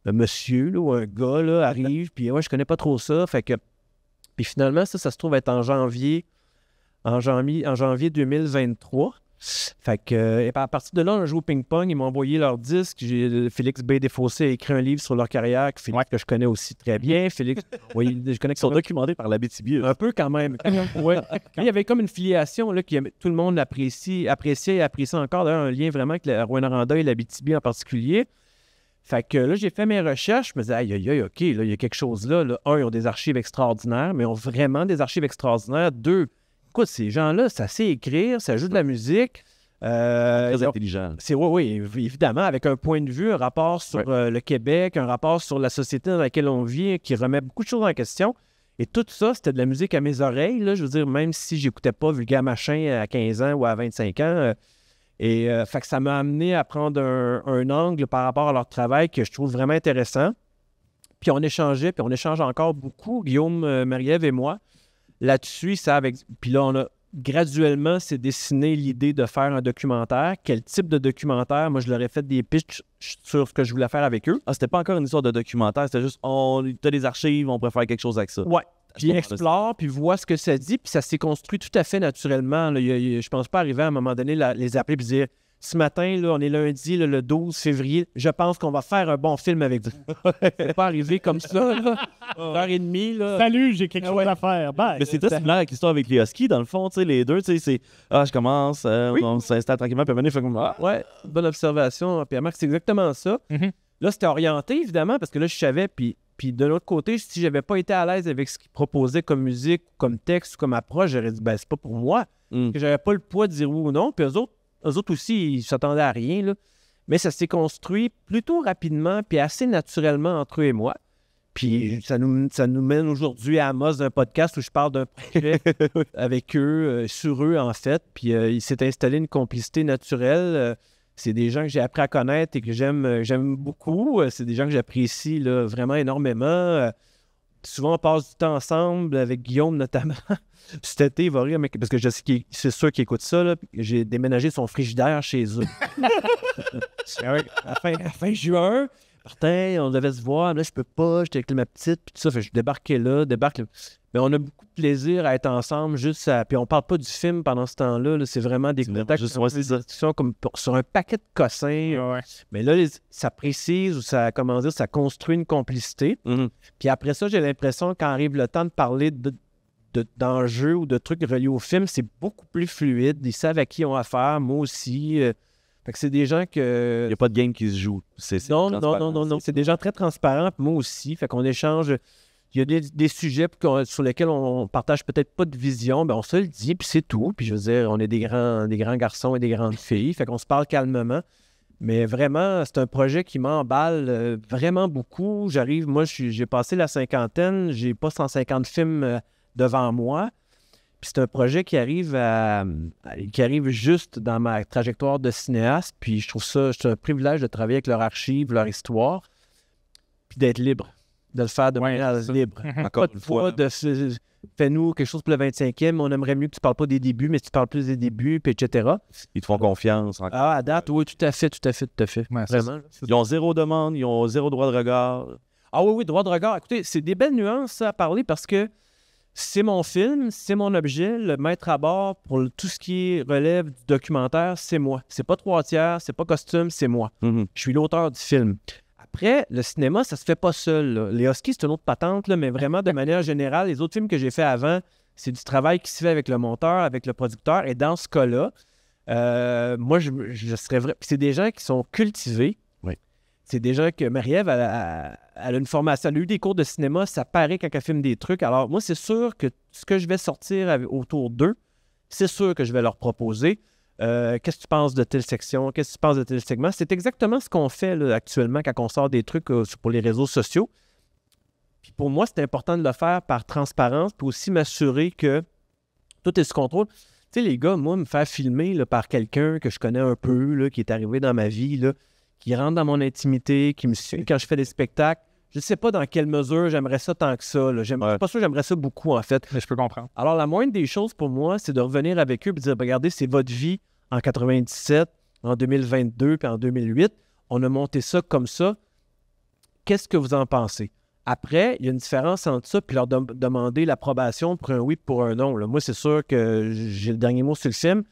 monsieur là, ou un gars là, arrive, puis ouais, je connais pas trop ça. Fait que... Puis finalement, ça se trouve être en janvier 2023. Fait que, et à partir de là, on a joué au ping-pong. Ils m'ont envoyé leur disque. Félix B. Desfossés a écrit un livre sur leur carrière, que je connais aussi très bien. Félix, oui, je connais Ils sont documentés par l'Abitibi. Un peu quand même. Ouais. Il y avait comme une filiation là, tout le monde appréciait et apprécie encore. D'ailleurs, un lien vraiment avec la Rouyn-Noranda et l'Abitibi en particulier. Fait que là, j'ai fait mes recherches. Je me disais, aïe, OK, là, il y a quelque chose là. Un, ils ont des archives extraordinaires, mais ils ont vraiment des archives extraordinaires. 2, écoute, ces gens-là, ça sait écrire, ça joue de la musique. Très intelligent. Oui, évidemment, avec un point de vue, un rapport sur le Québec, un rapport sur la société dans laquelle on vit, qui remet beaucoup de choses en question. Et tout ça, c'était de la musique à mes oreilles. Là, je veux dire, même si j'écoutais pas Vulgaire Machin à 15 ans ou à 25 ans. Fait que ça m'a amené à prendre un angle par rapport à leur travail que je trouve vraiment intéressant. Puis on échangeait, puis on échange encore beaucoup, Guillaume, Marie-Ève et moi. Là-dessus, puis là, on a graduellement s'est dessiné l'idée de faire un documentaire. Quel type de documentaire? Moi, je leur ai fait des pitchs sur ce que je voulais faire avec eux. Ah, c'était pas encore une histoire de documentaire, c'était juste, t'as des archives, on pourrait faire quelque chose avec ça. Ouais. Puis explore, puis voit ce que ça dit, puis ça s'est construit tout à fait naturellement. Là. Je pense pas arriver à un moment donné, les appeler et dire « Ce matin, là, on est lundi, là, le 12 février, je pense qu'on va faire un bon film avec vous. » C'est pas arrivé comme ça, là. 1h30, là. Salut, j'ai quelque chose à faire. Bye. Mais c'est très similaire avec l'histoire avec les Huskies, dans le fond, tu sais, les deux, tu sais, c'est « Ah, je commence, on s'installe tranquillement, puis à un moment donné, fait comme « Ah! » Ouais, bonne observation, Pierre-Marc, c'est exactement ça. Mm-hmm. Là, c'était orienté, évidemment, parce que là, je savais, puis de l'autre côté, si j'avais pas été à l'aise avec ce qu'ils proposaient comme musique, comme texte, comme approche, j'aurais dit, ben, c'est pas pour moi. Que j'avais pas le poids de dire oui ou non. Puis eux autres aussi, ils s'attendaient à rien, là. Mais ça s'est construit plutôt rapidement, puis assez naturellement entre eux et moi. Puis ça nous mène aujourd'hui à Amos d'un podcast où je parle d'un projet avec eux, sur eux, en fait. Puis il s'est installé une complicité naturelle. C'est des gens que j'ai appris à connaître et que j'aime beaucoup. C'est des gens que j'apprécie là, vraiment énormément. Souvent, on passe du temps ensemble, avec Guillaume notamment. Cet été, il va rire, parce que je sais c'est sûr qu'il écoute ça. Là, j'ai déménagé son frigidaire chez eux. à fin juin, Martin, on devait se voir. Là, je peux pas, j'étais avec ma petite, puis tout ça. Fait que je débarquais là, Mais on a beaucoup de plaisir à être ensemble, puis on parle pas du film pendant ce temps-là. Là. C'est vraiment des contacts, discussions comme sur un paquet de cossins. Ouais. Mais là, ça précise ou ça construit une complicité. Mm-hmm. Puis après ça, j'ai l'impression quand arrive le temps de parler d'enjeux ou de trucs reliés au film, c'est beaucoup plus fluide. Ils savent à qui ils ont affaire, moi aussi. Fait que c'est des gens que... Il n'y a pas de game qui se joue. Non. C'est des gens très transparents, puis moi aussi. Fait qu'on échange... Il y a des sujets sur lesquels on partage peut-être pas de vision, ben on se le dit, puis c'est tout. Puis je veux dire, on est des grands garçons et des grandes filles, fait qu'on se parle calmement. Mais vraiment, c'est un projet qui m'emballe vraiment beaucoup. Moi, j'ai passé la cinquantaine, j'ai pas 150 films devant moi. Puis c'est un projet qui arrive juste dans ma trajectoire de cinéaste. Puis je trouve ça, c'est un privilège de travailler avec leur archive, leur histoire, puis d'être libre. De le faire de manière libre. Encore une fois. Fais-nous quelque chose pour le 25e, on aimerait mieux que tu parles pas des débuts, mais si tu parles plus des débuts, puis etc. Ils te font confiance. À date, oui, tout à fait. Ouais, vraiment. Ils ont 0 demande, ils ont 0 droit de regard. Ah oui, droit de regard. Écoutez, c'est des belles nuances à parler parce que c'est mon film, c'est mon objet. Le maître à bord pour tout ce qui relève du documentaire, c'est moi. C'est pas 3/4, c'est pas costume, c'est moi. Mhm. Je suis l'auteur du film. Après, le cinéma, ça se fait pas seul, là. Les Huskies, c'est une autre patente, là, mais vraiment, de manière générale, les autres films que j'ai fait avant, c'est du travail qui se fait avec le monteur, avec le producteur. Et dans ce cas-là, moi, je serais vrai. Puis c'est des gens qui sont cultivés. Oui. C'est des gens que Marie-Ève, elle a une formation, elle a eu des cours de cinéma, ça paraît quand elle filme des trucs. Alors, moi, c'est sûr que ce que je vais sortir autour d'eux, c'est sûr que je vais leur proposer. Qu'est-ce que tu penses de telle section? Qu'est-ce que tu penses de tel segment? C'est exactement ce qu'on fait là, actuellement quand on sort des trucs pour les réseaux sociaux. Puis pour moi, c'est important de le faire par transparence, puis aussi m'assurer que tout est sous contrôle. Tu sais, les gars, moi, me faire filmer là, par quelqu'un que je connais un peu, là, qui est arrivé dans ma vie, là, qui rentre dans mon intimité, qui me suit quand je fais des spectacles, je ne sais pas dans quelle mesure j'aimerais ça tant que ça. Là. Je suis pas sûr que j'aimerais ça beaucoup, en fait. Mais je peux comprendre. Alors, la moindre des choses pour moi, c'est de revenir avec eux et de dire, regardez, c'est votre vie en 97, en 2022 puis en 2008. On a monté ça comme ça. Qu'est-ce que vous en pensez? Après, il y a une différence entre ça puis leur demander l'approbation pour un oui pour un non. Là. Moi, c'est sûr que j'ai le dernier mot sur le film,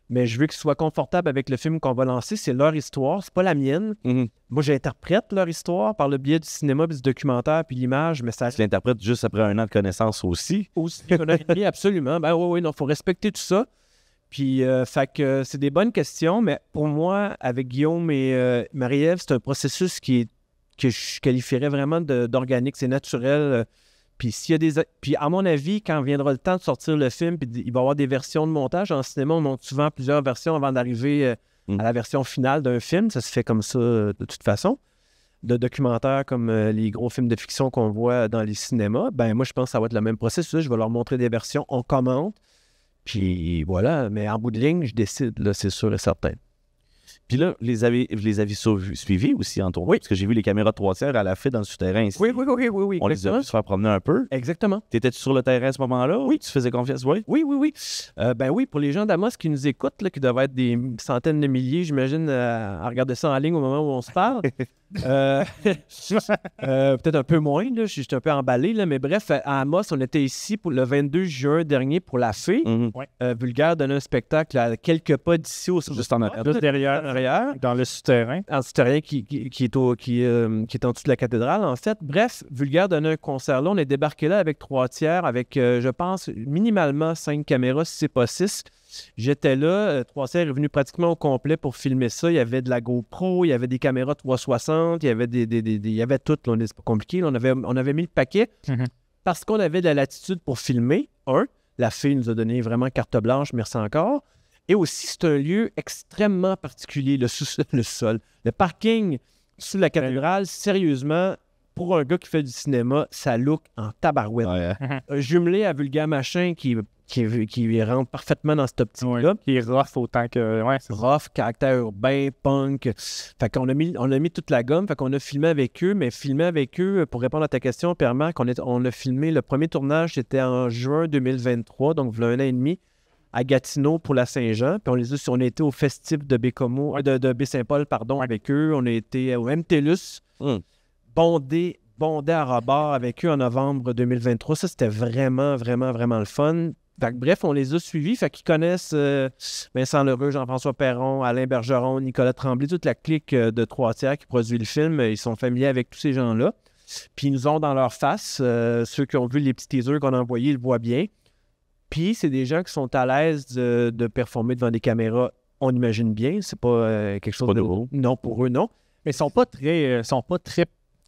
mais je veux qu'ils soient confortables avec le film qu'on va lancer. C'est leur histoire, c'est pas la mienne. Mhm. Moi, j'interprète leur histoire par le biais du cinéma, puis du documentaire, puis l'image, mais ça Tu l'interprètes juste après 1 an de connaissance aussi. aussi absolument. Ben oui, non, il faut respecter tout ça. Puis, fait que c'est des bonnes questions, mais pour moi, avec Guillaume et Marie-Ève, c'est un processus que je qualifierais vraiment d'organique, c'est naturel. Puis, puis, à mon avis, quand viendra le temps de sortir le film, puis il va y avoir des versions de montage. En cinéma, on monte souvent plusieurs versions avant d'arriver à la version finale d'un film. Ça se fait comme ça de toute façon. De documentaires comme les gros films de fiction qu'on voit dans les cinémas, ben moi, je pense que ça va être le même processus. Je vais leur montrer des versions, on commente. Puis voilà, mais en bout de ligne, je décide, là, c'est sûr et certain. Puis là, vous les avez suivis aussi en tournée? Oui. Parce que j'ai vu les caméras 3/4 à la fin dans le souterrain ici. Oui. On les a vu se faire promener un peu. Exactement. T'étais-tu sur le terrain à ce moment-là? Oui. Tu faisais confiance? Oui. Oui. Ben oui, pour les gens d'Amos qui nous écoutent, là, qui doivent être des centaines de milliers, j'imagine, à regarder ça en ligne au moment où on se parle. Peut-être un peu moins, là, je suis un peu emballé, là, mais bref, à Amos, on était ici pour le 22 juin dernier pour La Fée. Mhm. Vulgaire donnait un spectacle à quelques pas d'ici, juste en arrière. Juste derrière, dans le souterrain. En souterrain qui est en dessous de la cathédrale, en fait. Bref, Vulgaire donnait un concert là. On est débarqué là avec 3/4, avec, je pense, minimalement 5 caméras, si c'est pas 6. J'étais là, 3/4 est venu pratiquement au complet pour filmer ça. Il y avait de la GoPro, il y avait des caméras 360, il y avait il y avait tout. Là, c'est pas compliqué. Là, on avait mis le paquet parce qu'on avait de la latitude pour filmer. La Fée nous a donné vraiment carte blanche, merci encore. Et aussi, c'est un lieu extrêmement particulier, le sol. Le parking sous la cathédrale, sérieusement, pour un gars qui fait du cinéma, ça look en tabarouette. Ouais. Jumelé à Vulgaire Machin qui rentre parfaitement dans cette optique-là. Qui est rough autant que... Ouais, c'est Rough, caractère urbain, punk. Fait qu'on a mis toute la gomme. Fait qu'on a filmé avec eux. Mais filmer avec eux, pour répondre à ta question, Pierre-Marc, on a filmé, le premier tournage, c'était en juin 2023, donc il y a 1 an et demi, à Gatineau pour la Saint-Jean. Puis on a été au festif de de Baie-Saint-Paul, avec eux. On a été au MTLUS, bondé à rebord avec eux en novembre 2023. Ça, c'était vraiment, vraiment, vraiment le fun. Fait que, bref, on les a suivis. Fait qu'ils connaissent Vincent Lheureux, Jean-François Perron, Alain Bergeron, Nicolas Tremblay, toute la clique de 3/4 qui produit le film. Ils sont familiers avec tous ces gens-là. Puis ils nous ont dans leur face. Ceux qui ont vu les petits teasers qu'on a envoyés, ils le voient bien. Puis c'est des gens qui sont à l'aise de performer devant des caméras. On imagine bien. C'est pas quelque chose de nouveau. Non, pour eux, non. Mais ils sont pas très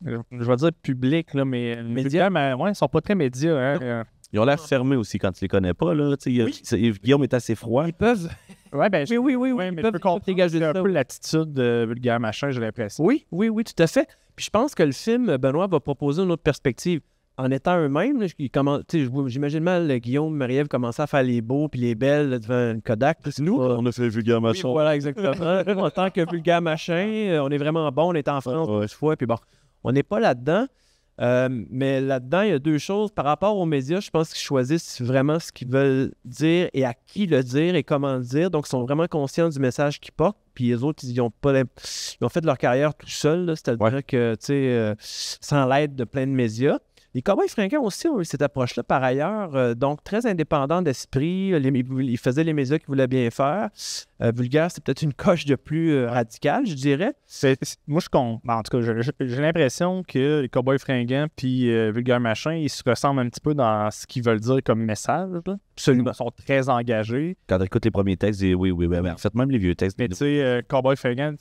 je vais dire public, là, mais médias. Ils sont pas très médias. Hein, Ils ont l'air fermés aussi quand tu les connais pas. Là. Guillaume est assez froid. Ils peuvent. Ouais, ben, Oui, mais ils je peuvent peux comprendre dégager un ça. peu l'attitude de Vulgaire Machin, j'ai l'impression. Oui, tout à fait. Puis je pense que le film, Benoît, va proposer une autre perspective. En étant eux-mêmes, là, j'imagine mal Guillaume, Marie-Ève commençaient à faire les beaux puis les belles là, devant une Kodak. Nous, on a fait Vulgaire Machin. Oui, voilà, exactement. En tant que Vulgaire Machin, on est vraiment bon. On est en France une fois, puis bon, on n'est pas là-dedans. Mais là-dedans, il y a deux choses. Par rapport aux médias, je pense qu'ils choisissent vraiment ce qu'ils veulent dire et à qui le dire et comment le dire. Donc, ils sont vraiment conscients du message qu'ils portent. Puis les autres, ils ont fait leur carrière tout seuls. C'est-à-dire que, sans l'aide de plein de médias. Les Cowboys fringants aussi ont eu cette approche-là par ailleurs, donc très indépendants d'esprit. Ils faisaient les médias qu'ils voulaient bien faire. Vulgaire, c'est peut-être une coche de plus radicale, je dirais. Moi, en tout cas, j'ai l'impression que les Cowboys fringants puis Vulgaire Machin, ils se ressemblent un petit peu dans ce qu'ils veulent dire comme message. Là. Absolument. Ils sont très engagés. Quand tu écoutes les premiers textes, ils disent oui, en fait, même les vieux textes. Mais tu sais, Cowboys fringants,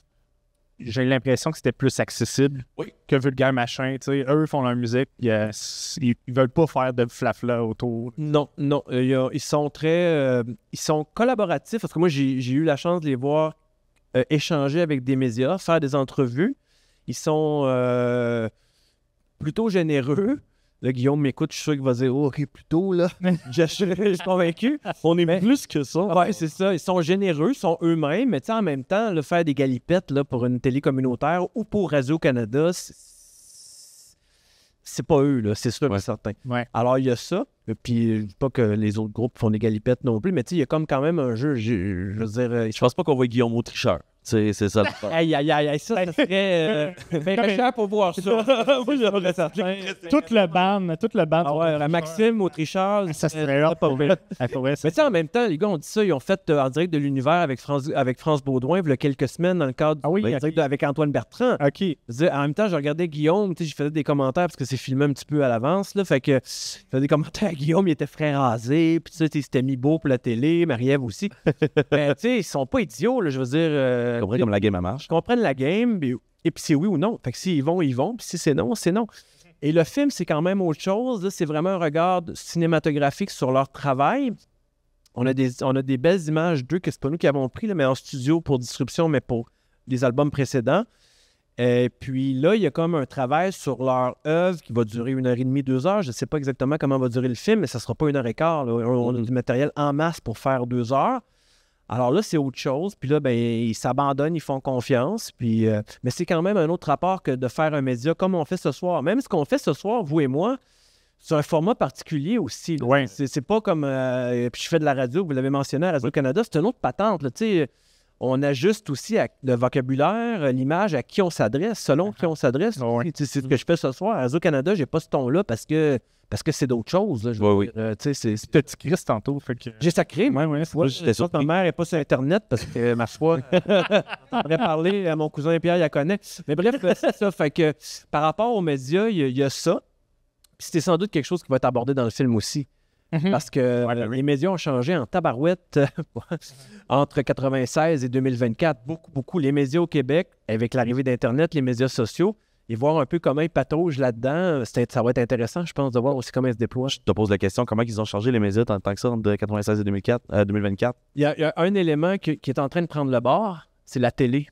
j'ai l'impression que c'était plus accessible que Vulgaire Machin. Tu sais, eux font leur musique, ils veulent pas faire de flafla autour. Non. Ils sont ils sont collaboratifs, parce que moi, j'ai eu la chance de les voir échanger avec des médias, faire des entrevues. Ils sont plutôt généreux. Là, Guillaume m'écoute, je suis sûr qu'il va dire « Oh, OK, plutôt, là. » Je suis convaincu. On est plus que ça. Oui, c'est ça. Ils sont généreux, ils sont eux-mêmes, mais tu sais, en même temps, faire des galipettes là, pour une télé communautaire ou pour Radio-Canada, c'est pas eux, là, c'est sûr et certain. Ouais. Alors, il y a ça. Puis, je dis pas que les autres groupes font des galipettes non plus, mais tu sais, il y a comme quand même un jeu. Je veux dire, Je pense pas qu'on voit Guillaume au tricheur. C'est ça. Aïe, ça serait bien cher pour voir ça. Moi, j'aurais certain. Toute le band. Ah ouais, Maxime au tricheur, Ça serait pas bien. Mais Mais tu sais, en même temps, les gars ont dit ça, ils ont fait en direct de l'univers avec France Baudouin il y a quelques semaines dans le cadre avec Antoine Bertrand. OK. Je veux dire, en même temps, je regardais Guillaume, tu sais, je faisais des commentaires parce que c'est filmé un petit peu à l'avance, là, fait que je faisais des commentaires à Guillaume, il était frais rasé, puis tu sais, il s'était mis beau pour la télé, Marie-Ève aussi. Mais tu sais, ils sont pas idiots, là, je veux dire. Comprends comme la game à marche. Je comprends la game, et puis c'est oui ou non. Fait que s'ils vont, ils vont, puis si c'est non, c'est non. Et le film, c'est quand même autre chose, là, c'est vraiment un regard cinématographique sur leur travail. On a des belles images d'eux, que c'est pas nous qui avons pris, là, mais en studio pour distribution, mais pour des albums précédents. Et puis là, il y a comme un travail sur leur œuvre qui va durer 1h30, 2 heures. Je ne sais pas exactement comment va durer le film, mais ça ne sera pas 1h15. Là. On a du matériel en masse pour faire 2 heures. Alors là, c'est autre chose. Puis là, ben, ils s'abandonnent, ils font confiance. Puis, mais c'est quand même un autre rapport que de faire un média comme on fait ce soir. Même ce qu'on fait ce soir, vous et moi, c'est un format particulier aussi. Ouais. C'est pas comme... puis je fais de la radio, vous l'avez mentionné à Radio-Canada, c'est une autre patente. Là, tu sais. On ajuste aussi le vocabulaire, l'image, à qui on s'adresse, selon qui on s'adresse. Ouais. C'est ce que je fais ce soir. À Radio-Canada, j'ai pas ce ton-là parce que c'est d'autres choses. Là, je veux dire. C'était petit Christ tantôt. Fait que... J'ai sacré. Ouais, c'est Ouais, j'étais sûr que ma mère n'est pas sur Internet parce que, ma foi, j'aimerais parler à mon cousin Pierre, il la connaît. Mais bref, c'est ça. Fait que par rapport aux médias, il y a ça. Puis c'est sans doute quelque chose qui va être abordé dans le film aussi. Parce que les médias ont changé en tabarouette entre 96 et 2024. Beaucoup. Les médias au Québec, avec l'arrivée d'Internet, les médias sociaux, et voir un peu comment ils pataugent là-dedans, ça va être intéressant, je pense, de voir aussi comment ils se déploient. Je te pose la question, comment ils ont changé les médias tant que ça entre 96 et 2024? Il y a un élément qui est en train de prendre le bord, c'est la télé.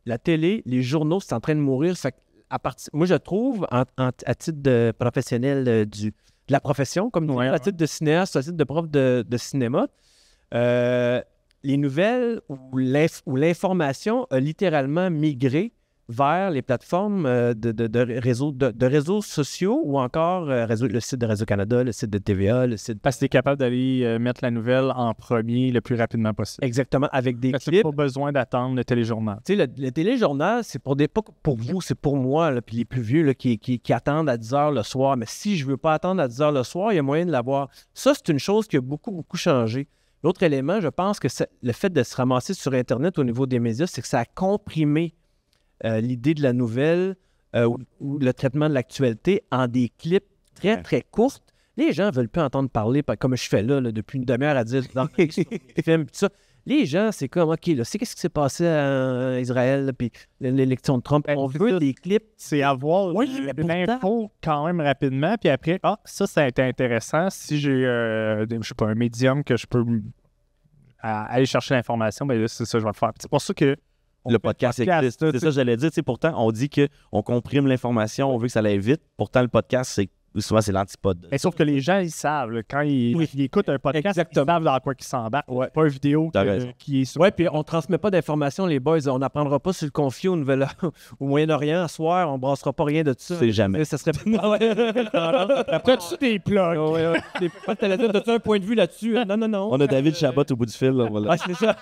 La télé, les journaux, c'est en train de mourir. Fait moi, je trouve, à titre de professionnel de la profession, comme à titre de cinéaste, à titre de prof de cinéma, les nouvelles ou l'information a littéralement migré vers les plateformes de réseaux sociaux ou encore le site de Radio-Canada, le site de TVA, le site... Parce que tu es capable d'aller mettre la nouvelle en premier le plus rapidement possible. Exactement, avec des clips. Tu n'as pas besoin d'attendre le téléjournal. Tu sais, le téléjournal, c'est pas pour vous, c'est pour moi, là, puis les plus vieux là, qui attendent à 10 h le soir. Mais si je veux pas attendre à 10 h le soir, il y a moyen de l'avoir. Ça, c'est une chose qui a beaucoup changé. L'autre élément, je pense que le fait de se ramasser sur Internet au niveau des médias, c'est que ça a comprimé l'idée de la nouvelle ou le traitement de l'actualité en des clips très, très courts. Les gens ne veulent plus entendre parler, comme je fais là depuis une demi-heure à dire dans les films, tout ça. Les gens, c'est comme, OK, là, c'est qu'est-ce qui s'est passé à Israël, puis l'élection de Trump. On veut des clips. C'est avoir l'info quand même rapidement, puis après, ça a été intéressant. Si j'ai, je sais pas, un médium que je peux aller chercher l'information, ben là, c'est ça que je vais le faire. C'est pour ça que le podcast existe. C'est ça que j'allais dire. Pourtant, on dit qu'on comprime l'information, on veut que ça aille vite. Pourtant, le podcast, souvent, c'est l'antipode. Mais sauf que les gens, ils savent. Là, quand ils écoutent un podcast, ils savent dans quoi ils s'embarquent. Ouais. Pas une vidéo qui est sur... Oui, puis on ne transmet pas d'informations, les boys. On n'apprendra pas sur le conflit au Moyen-Orient à soir. On ne brassera pas rien de ça. C'est jamais. Ça serait... T'as-tu des plugs? T'as-tu un point de vue là-dessus? Non. On a David Chabot au bout du fil. Là, voilà. C'est ça.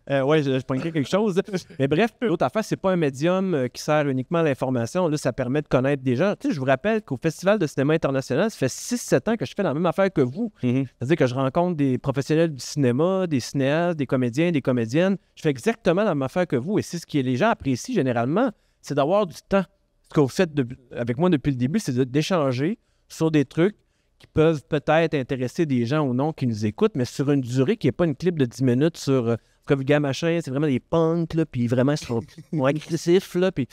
Ouais, je pointerais quelque chose. Mais bref, l'autre affaire, c'est pas un médium qui sert uniquement à l'information. Là, ça permet de connaître des gens. Tu sais, je vous rappelle qu'au Festival de cinéma international, ça fait 6-7 ans que je fais la même affaire que vous. C'est-à-dire que je rencontre des professionnels du cinéma, des cinéastes, des comédiens, des comédiennes. Je fais exactement la même affaire que vous. Et c'est ce que les gens apprécient généralement, c'est d'avoir du temps. Ce que vous faites avec moi depuis le début, c'est d'échanger sur des trucs qui peuvent peut-être intéresser des gens ou non qui nous écoutent, mais sur une durée qui n'est pas une clip de 10 minutes sur comme Vulgaire Machin, c'est vraiment des punks, là, puis vraiment, ils sont agressifs, là, puis...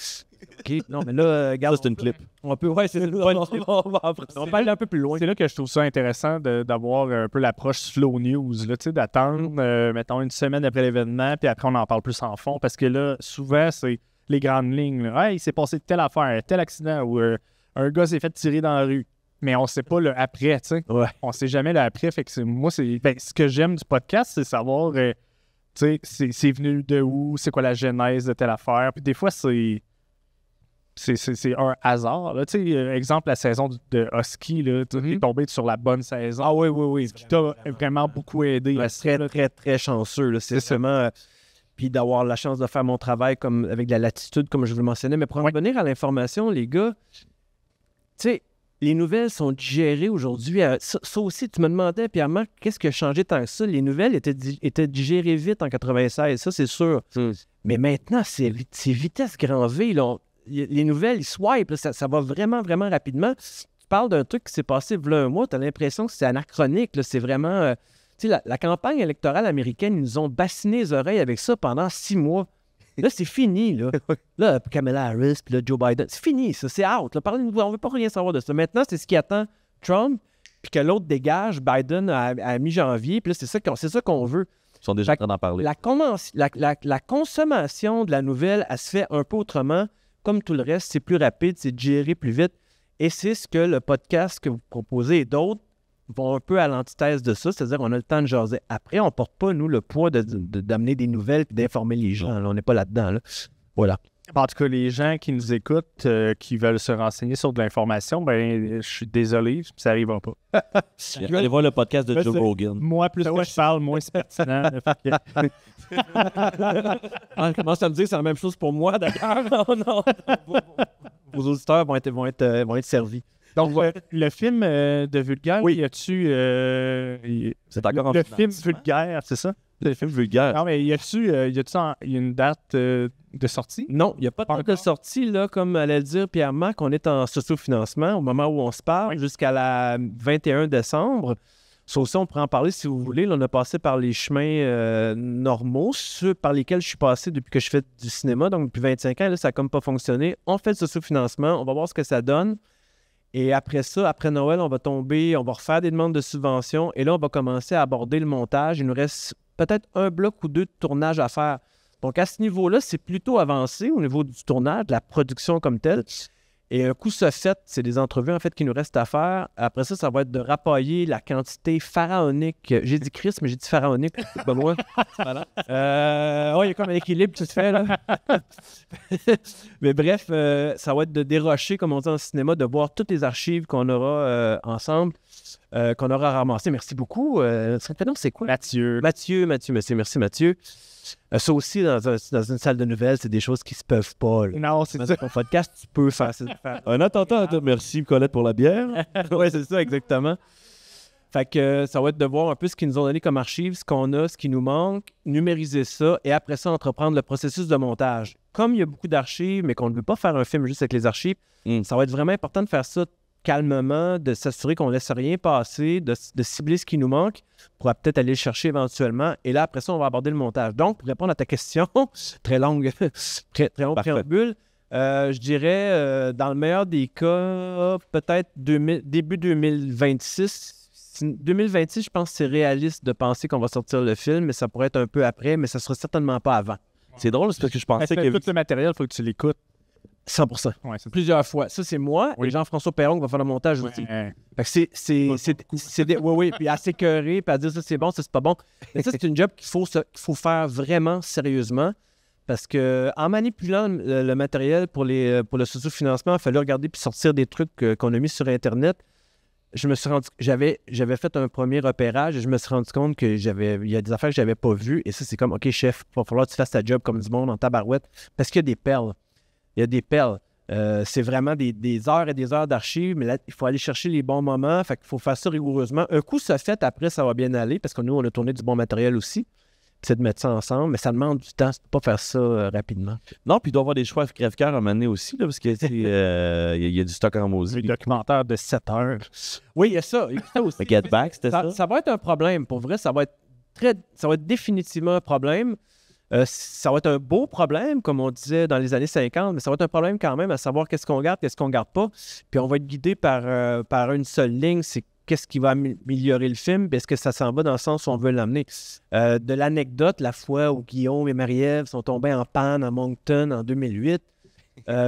OK, non, mais là, regarde... Ça, c'est une clip. On peut... Ouais, c'est une clip. On va aller un peu plus loin. C'est là que je trouve ça intéressant d'avoir un peu l'approche slow news, là, tu sais, d'attendre, mettons, une semaine après l'événement, puis après, on en parle plus en fond, parce que là, souvent, c'est les grandes lignes. Là. Hey, il s'est passé telle affaire, tel accident, ou un gars s'est fait tirer dans la rue. Mais on sait pas le après, tu sais. Ouais. On sait jamais le après. Fait que ce que j'aime du podcast, c'est savoir, tu sais, c'est venu de où, c'est quoi la genèse de telle affaire. Puis des fois, c'est un hasard. Là. Tu sais, exemple, la saison de Husky, là, tu es tombé sur la bonne saison. Ah oui. Qui t'a vraiment beaucoup aidé. Ouais, c'est très chanceux. Là. C'est vraiment... puis d'avoir la chance de faire mon travail comme avec de la latitude, comme je vous le mentionnais. Mais pour en revenir à l'information, les gars, tu sais, les nouvelles sont digérées aujourd'hui. Ça aussi, tu me demandais, Pierre-Marc, qu'est-ce qui a changé tant que ça? Les nouvelles étaient digérées vite en 96, ça, c'est sûr. Mais maintenant, c'est vitesse grand V. Là. Les nouvelles, ils swipent. Là, ça va vraiment, vraiment rapidement. Tu parles d'un truc qui s'est passé il y a un mois, tu as l'impression que c'est anachronique. Là, c'est vraiment... tu sais, la campagne électorale américaine, ils nous ont bassiné les oreilles avec ça pendant 6 mois. Là, c'est fini, là. Là, Kamala Harris, puis là, Joe Biden, c'est fini, ça, c'est out. Là. On ne veut pas rien savoir de ça. Maintenant, c'est ce qui attend Trump, puis que l'autre dégage Biden à mi-janvier, puis là, c'est ça qu'on veut. Ils sont déjà en train d'en parler. La consommation de la nouvelle, elle se fait un peu autrement. Comme tout le reste, c'est plus rapide, c'est digéré plus vite. Et c'est ce que le podcast que vous proposez et d'autres vont un peu à l'antithèse de ça, c'est-à-dire on a le temps de jaser. Après, on ne porte pas, nous, le poids d'amener des nouvelles et d'informer les gens. Là, on n'est pas là-dedans. Là. Voilà. En tout cas, les gens qui nous écoutent, qui veulent se renseigner sur de l'information, ben, je suis désolé, ça n'arrivera pas. Allez voir le podcast de Joe Rogan. Moi, plus que je parle, moins c'est pertinent. On commence à me dire que c'est la même chose pour moi, d'ailleurs. Non. Vos auditeurs vont être servis. Donc, le film de Vulgaire, oui. Y a-tu... c'est encore en le film Vulgaire, c'est ça? Le film Vulgaire. Non, mais y a-tu une date de sortie? Non, il n'y a pas de date de sortie, là, comme allait le dire Pierre-Marc, on est en socio-financement au moment où on se parle, jusqu'à la 21 décembre. Ça aussi, on pourrait en parler si vous voulez. Là, on a passé par les chemins normaux, ceux par lesquels je suis passé depuis que je fais du cinéma, donc depuis 25 ans. Là, ça n'a comme pas fonctionné. On fait le socio-financement, on va voir ce que ça donne. Et après ça, après Noël, on va refaire des demandes de subventions et là, on va commencer à aborder le montage. Il nous reste peut-être un bloc ou deux de tournage à faire. Donc, à ce niveau-là, c'est plutôt avancé au niveau du tournage, de la production comme telle. Et un coup ça fait, c'est des entrevues, en fait, qui nous restent à faire. Après ça, ça va être de rapailler la quantité pharaonique. J'ai dit Chris, mais j'ai dit pharaonique. C'est pas moi. Voilà. Il y a comme un équilibre qui se fait, là. Mais bref, ça va être de dérocher, comme on dit en cinéma, de voir toutes les archives qu'on aura ensemble, qu'on aura ramassées. Merci beaucoup. Son prénom, c'est quoi? Mathieu. Merci, Mathieu. Ça aussi, dans une salle de nouvelles, c'est des choses qui se peuvent pas. Là. Non, c'est ça. Ton podcast, tu peux faire ça. Un attentat. Merci, Colette, pour la bière. Oui, c'est ça, exactement. Fait que ça va être de voir un peu ce qu'ils nous ont donné comme archives, ce qu'on a, ce qui nous manque, numériser ça et après ça, entreprendre le processus de montage. Comme il y a beaucoup d'archives, mais qu'on ne veut pas faire un film juste avec les archives, ça va être vraiment important de faire ça calmement, de s'assurer qu'on ne laisse rien passer, de cibler ce qui nous manque pour peut-être aller le chercher éventuellement. Et là, après ça, on va aborder le montage. Donc, pour répondre à ta question, très longue, très long préambule, je dirais, dans le meilleur des cas, peut-être début 2026. 2026, je pense que c'est réaliste de penser qu'on va sortir le film, mais ça pourrait être un peu après, mais ça ne sera certainement pas avant. C'est drôle, c'est parce que je pensais que... Tout le matériel, il faut que tu l'écoutes. 100%. Ouais, plusieurs fois. Ça, c'est moi et Jean-François Perron qui va faire le montage aussi. Fait que c'est puis à s'écœurer, puis à dire ça c'est bon, ça c'est pas bon. Mais ça, c'est une job qu'il faut faire vraiment sérieusement parce que en manipulant le matériel pour le socio-financement, il a fallu regarder puis sortir des trucs qu'on a mis sur Internet. je me suis rendu... J'avais fait un premier repérage et je me suis rendu compte que il y a des affaires que j'avais pas vues. Et ça, c'est comme, OK, chef, il va falloir que tu fasses ta job comme du monde en tabarouette. Parce qu'il y a des perles. Il y a des perles. C'est vraiment des heures et des heures d'archives, mais là, il faut aller chercher les bons moments. Fait qu'il faut faire ça rigoureusement. Un coup, ça fait, après, ça va bien aller, parce que nous, on a tourné du bon matériel aussi. C'est de mettre ça ensemble, mais ça demande du temps. Tu peux pas faire ça rapidement. Non, puis il doit y avoir des choix crève-cœur à un moment donné aussi, là, parce qu'il y a du stock en maudit. Le documentaire de 7 heures. Oui, il y a ça. Il y a ça aussi. Le Get Back, c'était ça? Ça va être un problème. Pour vrai, ça va être définitivement un problème. Ça va être un beau problème, comme on disait dans les années 50, mais ça va être un problème quand même à savoir qu'est-ce qu'on garde, qu'est-ce qu'on garde pas. Puis on va être guidé par une seule ligne, c'est qu'est-ce qui va améliorer le film, puis est-ce que ça s'en va dans le sens où on veut l'amener. De l'anecdote, la fois où Guillaume et Marie-Ève sont tombés en panne à Moncton en 2008,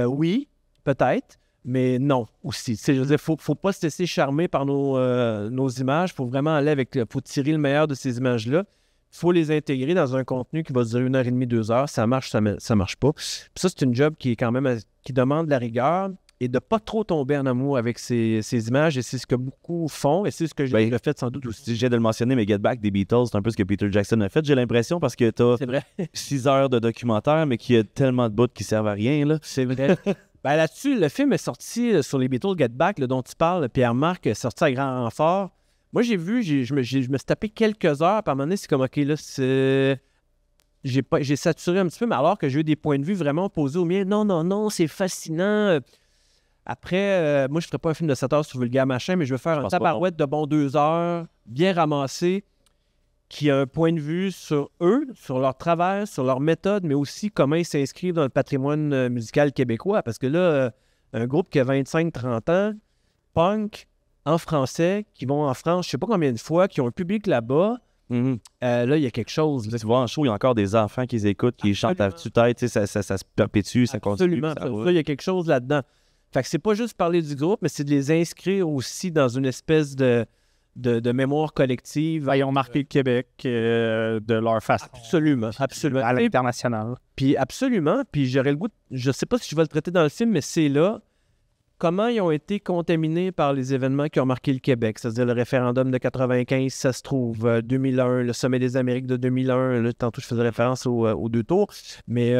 oui, peut-être, mais non aussi. Je veux dire, faut pas se laisser charmer par nos images, il faut vraiment faut tirer le meilleur de ces images-là. Il faut les intégrer dans un contenu qui va durer 1h30, 2 heures. Ça marche, ça marche pas. Puis ça, c'est une job qui est quand même qui demande de la rigueur et de ne pas trop tomber en amour avec ces images. Et c'est ce que beaucoup font et c'est ce que j'ai fait sans doute aussi. Je viens de le mentionner, mais Get Back des Beatles, c'est un peu ce que Peter Jackson a fait. J'ai l'impression parce que tu as 6 heures de documentaire, mais qu'il y a tellement de bouts qui servent à rien. Là. C'est vrai. Ben là-dessus, le film est sorti sur les Beatles, Get Back, dont tu parles. Pierre-Marc est sorti à grand renfort. Moi, j'ai vu, je me suis tapé quelques heures, puis à un moment donné, c'est comme, OK, là, j'ai saturé un petit peu, mais alors que j'ai eu des points de vue vraiment opposés aux miens. Non, c'est fascinant. Après, moi, je ne ferais pas un film de 7 heures sur Vulgaire Machin, mais je vais faire un tabarouette de 2 heures, bien ramassé, qui a un point de vue sur eux, sur leur travail, sur leur méthode, mais aussi comment ils s'inscrivent dans le patrimoine musical québécois. Parce que là, un groupe qui a 25-30 ans, punk, en français, qui vont en France, je ne sais pas combien de fois, qui ont un public là-bas. Là, il y a quelque chose. Tu vois, en show, il y a encore des enfants qui les écoutent, qui chantent à tue-tête, ça se perpétue, ça continue. Absolument. Là, il y a quelque chose là-dedans. Fait que c'est pas juste parler du groupe, mais c'est de les inscrire aussi dans une espèce de mémoire collective. Ils ont marqué le Québec de leur façon. Absolument. À l'international. Puis absolument. Puis j'aurais le goût, je sais pas si je vais le traiter dans le film, mais c'est là. Comment ils ont été contaminés par les événements qui ont marqué le Québec, c'est-à-dire le référendum de 95, ça se trouve, 2001, le sommet des Amériques de 2001, là, tantôt je faisais référence aux 2 tours, mais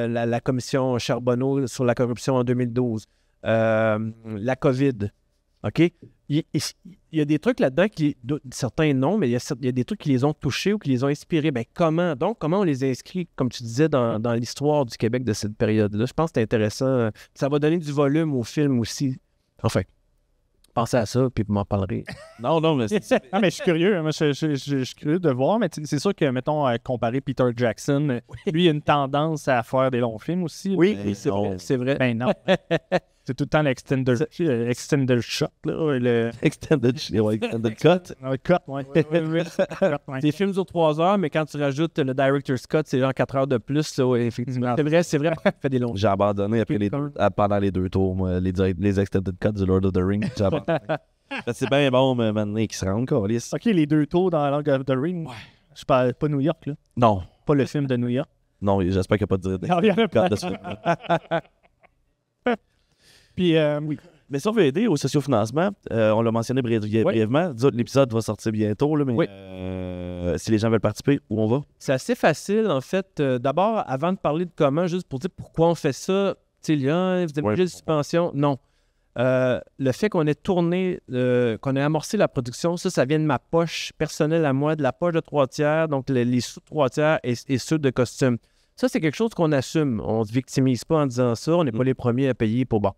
la commission Charbonneau sur la corruption en 2012, la COVID, OK? Il y a des trucs là-dedans, certains non, mais il y a des trucs qui les ont touchés ou qui les ont inspirés. Ben comment? Donc, comment on les inscrit, comme tu disais, dans l'histoire du Québec de cette période-là? Je pense que c'est intéressant. Ça va donner du volume au film aussi. Enfin, pensez à ça, puis vous m'en parlerez. Non, mais mais je suis curieux. Moi, je suis curieux de voir, mais c'est sûr que, mettons, comparer Peter Jackson, lui, il a une tendance à faire des longs films aussi. Oui, c'est vrai. Ben non. C'est tout le temps l'extended shot. Là, extended cut. Le cut, oui. Des films sur 3 heures, mais quand tu rajoutes le director's cut, c'est genre 4 heures de plus. Là, ouais, effectivement. C'est vrai. Fait des longs. J'ai abandonné pendant les 2 tours, moi, les extended cuts du Lord of the Rings. J'ai abandonné. C'est bien bon, mais maintenant, qui se rendent encore. OK, les 2 tours dans Lord of the Rings. Ouais. Je parle pas New York, là. Non. Pas le film de New York. Non, j'espère qu'il n'y a pas de dire. Puis, oui. Mais si on veut aider au sociofinancement, on l'a mentionné brièvement, l'épisode va sortir bientôt, là, mais si les gens veulent participer, où on va? C'est assez facile, en fait. D'abord, avant de parler de comment, juste pour dire pourquoi on fait ça, tu sais, là, vous avez de suspension. Non. Le fait qu'on ait tourné, qu'on ait amorcé la production, ça vient de ma poche personnelle à moi, de la poche de 3/3, donc les sous 3/3 et ceux de costume. Ça, c'est quelque chose qu'on assume. On ne se victimise pas en disant ça. On n'est pas les premiers à payer pour bon.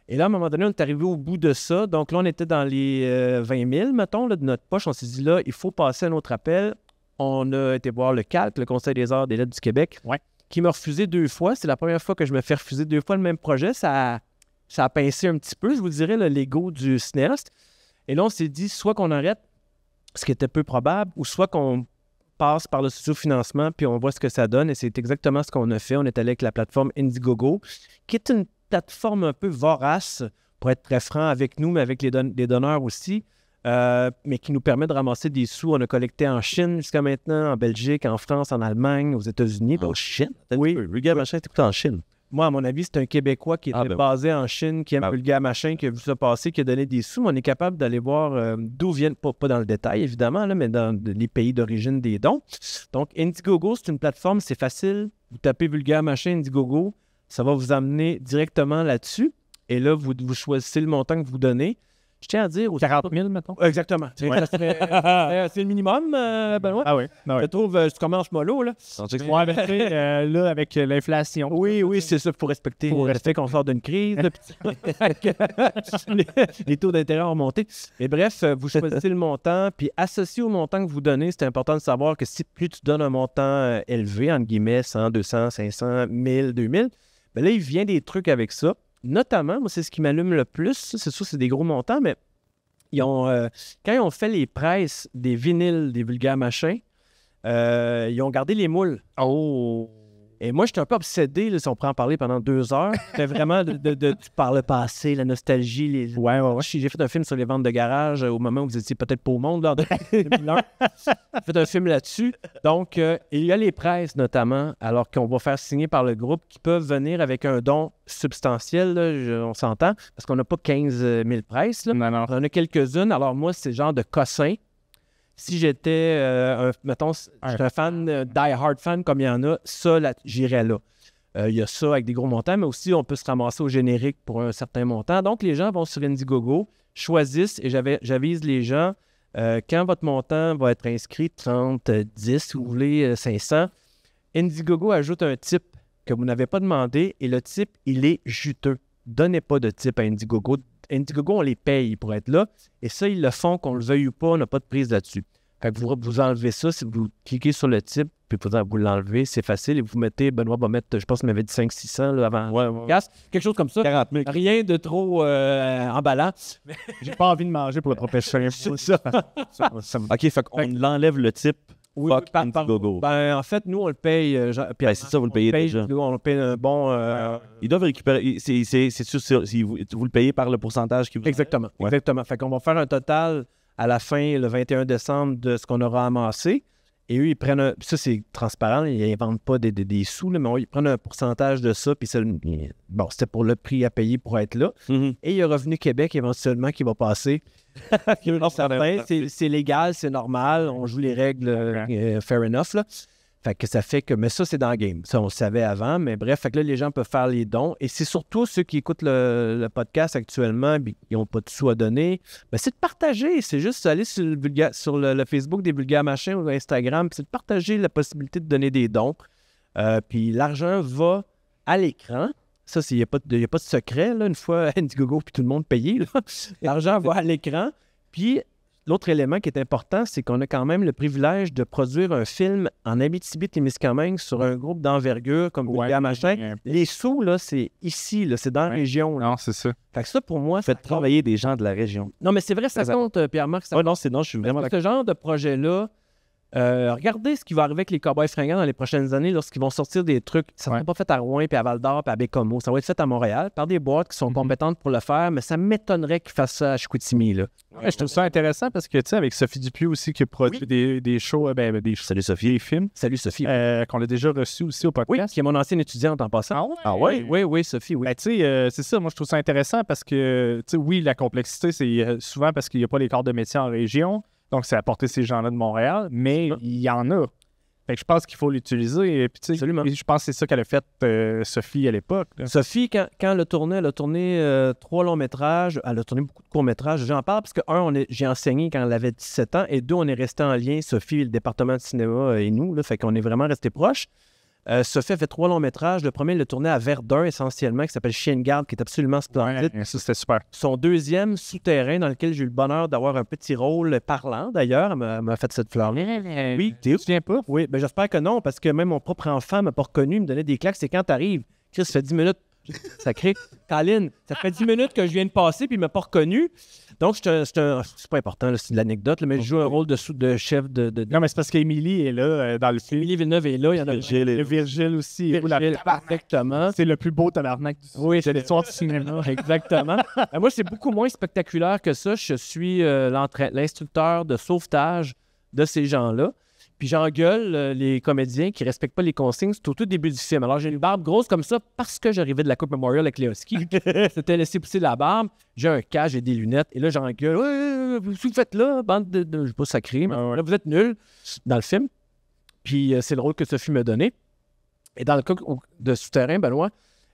Et là, à un moment donné, on est arrivé au bout de ça. Donc là, on était dans les 20 000, mettons, là, de notre poche. On s'est dit, là, il faut passer à un autre appel. On a été voir le CALC, le Conseil des arts et des lettres du Québec, qui m'a refusé 2 fois. C'est la première fois que je me fais refuser 2 fois le même projet. Ça a pincé un petit peu, je vous dirais, l'ego du cinéaste. Et là, on s'est dit, soit qu'on arrête, ce qui était peu probable, ou soit qu'on passe par le sous-financement, puis on voit ce que ça donne. Et c'est exactement ce qu'on a fait. On est allé avec la plateforme Indiegogo, qui est une plateforme un peu vorace, pour être très franc avec nous, mais avec les donneurs aussi, mais qui nous permet de ramasser des sous. On a collecté en Chine jusqu'à maintenant, en Belgique, en France, en Allemagne, aux États-Unis. En Chine? Oui. Vulgaire Machin est écouté en Chine. moi, à mon avis, c'est un Québécois qui était basé en Chine, qui aime Vulgaire Machin, qui a vu ça passer, qui a donné des sous. Mais on est capable d'aller voir d'où viennent, pas dans le détail évidemment, là, mais dans les pays d'origine des dons. Donc, Indiegogo, c'est une plateforme, c'est facile. Vous tapez Vulgaire Machin, Indiegogo, ça va vous amener directement là-dessus. Et là, vous choisissez le montant que vous donnez. Je tiens à dire... 40 000, mettons. Exactement. Ouais. C'est le minimum, Benoît. Ah oui. Je trouve, tu commences mollo, là. Ouais, mais là, avec l'inflation. Oui, c'est ça. Il faut respecter le fait qu'on sort d'une crise. les taux d'intérêt ont remonté. Et bref, vous choisissez le montant, puis associé au montant que vous donnez, c'est important de savoir que si plus tu donnes un montant élevé, entre guillemets, 100, 200, 500, 1000, 2000, bien là, il vient des trucs avec ça. Notamment, moi, c'est ce qui m'allume le plus. C'est sûr, c'est des gros montants, mais quand ils ont fait les presses des vinyles des Vulgaires Machins, ils ont gardé les moules. Oh! Et moi, j'étais un peu obsédé, là, si on prend en parler pendant 2 heures. C'était vraiment par le passé, la nostalgie. Ouais. J'ai fait un film sur les ventes de garage au moment où vous étiez peut-être pas au monde, lors de 2001. J'ai fait un film là-dessus. Donc, il y a les presses, notamment, alors qu'on va faire signer par le groupe, qui peuvent venir avec un don substantiel, là, on s'entend, parce qu'on n'a pas 15 000 presses. Là. Non. On en a quelques-unes. Alors, moi, c'est le genre de cossin. Si j'étais, j'étais un fan, die-hard fan comme il y en a, ça, là, j'irais là. Il y a ça avec des gros montants, mais aussi, on peut se ramasser au générique pour un certain montant. Donc, les gens vont sur Indiegogo, choisissent, et j'avise les gens, quand votre montant va être inscrit, 30, 10, si vous voulez, 500, Indiegogo ajoute un type que vous n'avez pas demandé, et le type, il est juteux. Donnez pas de type à Indiegogo. Indiegogo, on les paye pour être là. Et ça, ils le font, qu'on le veuille ou pas, on n'a pas de prise là-dessus. Fait que vous enlevez ça, si vous cliquez sur le type, puis vous l'enlevez, c'est facile. Et vous mettez, Benoît va mettre, je pense qu'il m'avait dit 500-600 là, avant le podcast. Quelque chose comme ça. 40 000. Rien de trop emballant. J'ai pas envie de manger pour être professionnel. C'est ça. OK, fait qu'on l'enlève le type. Oui, Fuck Indiegogo. Ben, en fait, nous, on le paye. Ben, c'est ça, vous le payez déjà. On le paye un bon... Ils doivent récupérer. C'est sûr, si vous le payez par le pourcentage qui vous. Exactement. Ouais. Exactement. Fait qu'on va faire un total à la fin, le 21 décembre, de ce qu'on aura amassé. Et eux, ils prennent ça, c'est transparent, ils n'inventent pas des sous, là, mais ils prennent un pourcentage de ça, puis c'était pour le prix à payer pour être là. Mm-hmm. Et il y a Revenu Québec éventuellement qui va passer. C'est légal, c'est normal, on joue les règles fair enough, là. Fait que ça fait que... Mais ça, c'est dans le game. Ça, on le savait avant, mais bref, fait que là, les gens peuvent faire les dons. Et c'est surtout ceux qui écoutent le podcast actuellement, puis qui n'ont pas de sous à donner, ben, c'est de partager. C'est juste aller sur le Facebook des Vulgaires Machins ou Instagram, puis c'est de partager la possibilité de donner des dons. Puis l'argent va à l'écran. Ça, il n'y a pas de secret, là, une fois Indiegogo puis tout le monde payé. L'argent va à l'écran. Puis l'autre élément qui est important, c'est qu'on a quand même le privilège de produire un film en Abitibi-Témiscamingue sur un groupe d'envergure comme Vulgaire Machin. Les sous, là, c'est ici, là, c'est dans la région. Là. Non, c'est ça. Fait que ça, pour moi, Faites travailler des gens de la région. Non, mais c'est vrai, ça compte, Pierre-Marc. Non, je suis vraiment Ce genre de projet-là, regardez ce qui va arriver avec les Cowboys fringants dans les prochaines années lorsqu'ils vont sortir des trucs. Ça ne sera pas fait à Rouen, puis à Val-d'Or, puis à Bécomo. Ça va être fait à Montréal par des boîtes qui sont compétentes pour le faire, mais ça m'étonnerait qu'ils fassent ça à Chicoutimi. Là. Ouais, je trouve ça intéressant parce que, tu sais, avec Sophie Dupuis aussi, qui produit des shows, Salut Sophie. Des films. Salut Sophie. Qu'on a déjà reçu aussi au podcast. Oui, qui est mon ancienne étudiante en passant. Ah ouais? Oui, Sophie, oui. Ben, tu sais, c'est ça, moi je trouve ça intéressant parce que, tu sais, oui, la complexité, c'est souvent parce qu'il n'y a pas les corps de métier en région, donc c'est apporter ces gens-là de Montréal, mais il y en a. Fait que je pense qu'il faut l'utiliser. Et puis, tu sais, absolument. Je pense que c'est ça qu'elle a fait, Sophie, à l'époque. Là. Sophie, quand elle a tourné 3 longs métrages. Elle a tourné beaucoup de courts métrages. J'en parle parce que, j'ai enseigné quand elle avait 17 ans, et 2, on est resté en lien, Sophie, le département de cinéma et nous. Là, fait qu'on est vraiment restés proches. Sophie a fait 3 longs métrages. Le premier, il l'a tourné à Verdun, essentiellement, qui s'appelle Chien de garde, qui est absolument splendide. Ouais, ça, c'était super. Son deuxième, Souterrain, dans lequel j'ai eu le bonheur d'avoir un petit rôle parlant, d'ailleurs. Elle m'a fait cette fleur-là. Oui, tu te souviens pas? Oui, ben j'espère que non, parce que même mon propre enfant ne m'a pas reconnu, il me donnait des claques. C'est quand t'arrives. Chris, ça fait 10 minutes. Sacré. Caline, ça fait 10 minutes que je viens de passer, puis il ne m'a pas reconnu. Donc, c'est pas important, là, c'est de l'anecdote, là, mais je joue un rôle de chef de... Non, mais c'est parce qu'Émilie est là dans le film. Émilie Villeneuve est là. Il y en a Virgile aussi. Exactement. C'est le plus beau tabarnak de l'histoire du cinéma. Exactement. Moi, c'est beaucoup moins spectaculaire que ça. Je suis l'instructeur de sauvetage de ces gens-là. Puis j'engueule les comédiens qui respectent pas les consignes. C'est au tout début du film. Alors j'ai une barbe grosse comme ça parce que j'arrivais de la Coupe Memorial avec Léo Ski. C'était laissé pousser la barbe. J'ai un cas, j'ai des lunettes. Et là, j'engueule. Ouais, vous faites là, bande de je sais pas sacré, mais là, vous êtes nuls dans le film. Puis c'est le rôle que Sophie m'a donné. Et dans le cas de Souterrain, Benoît,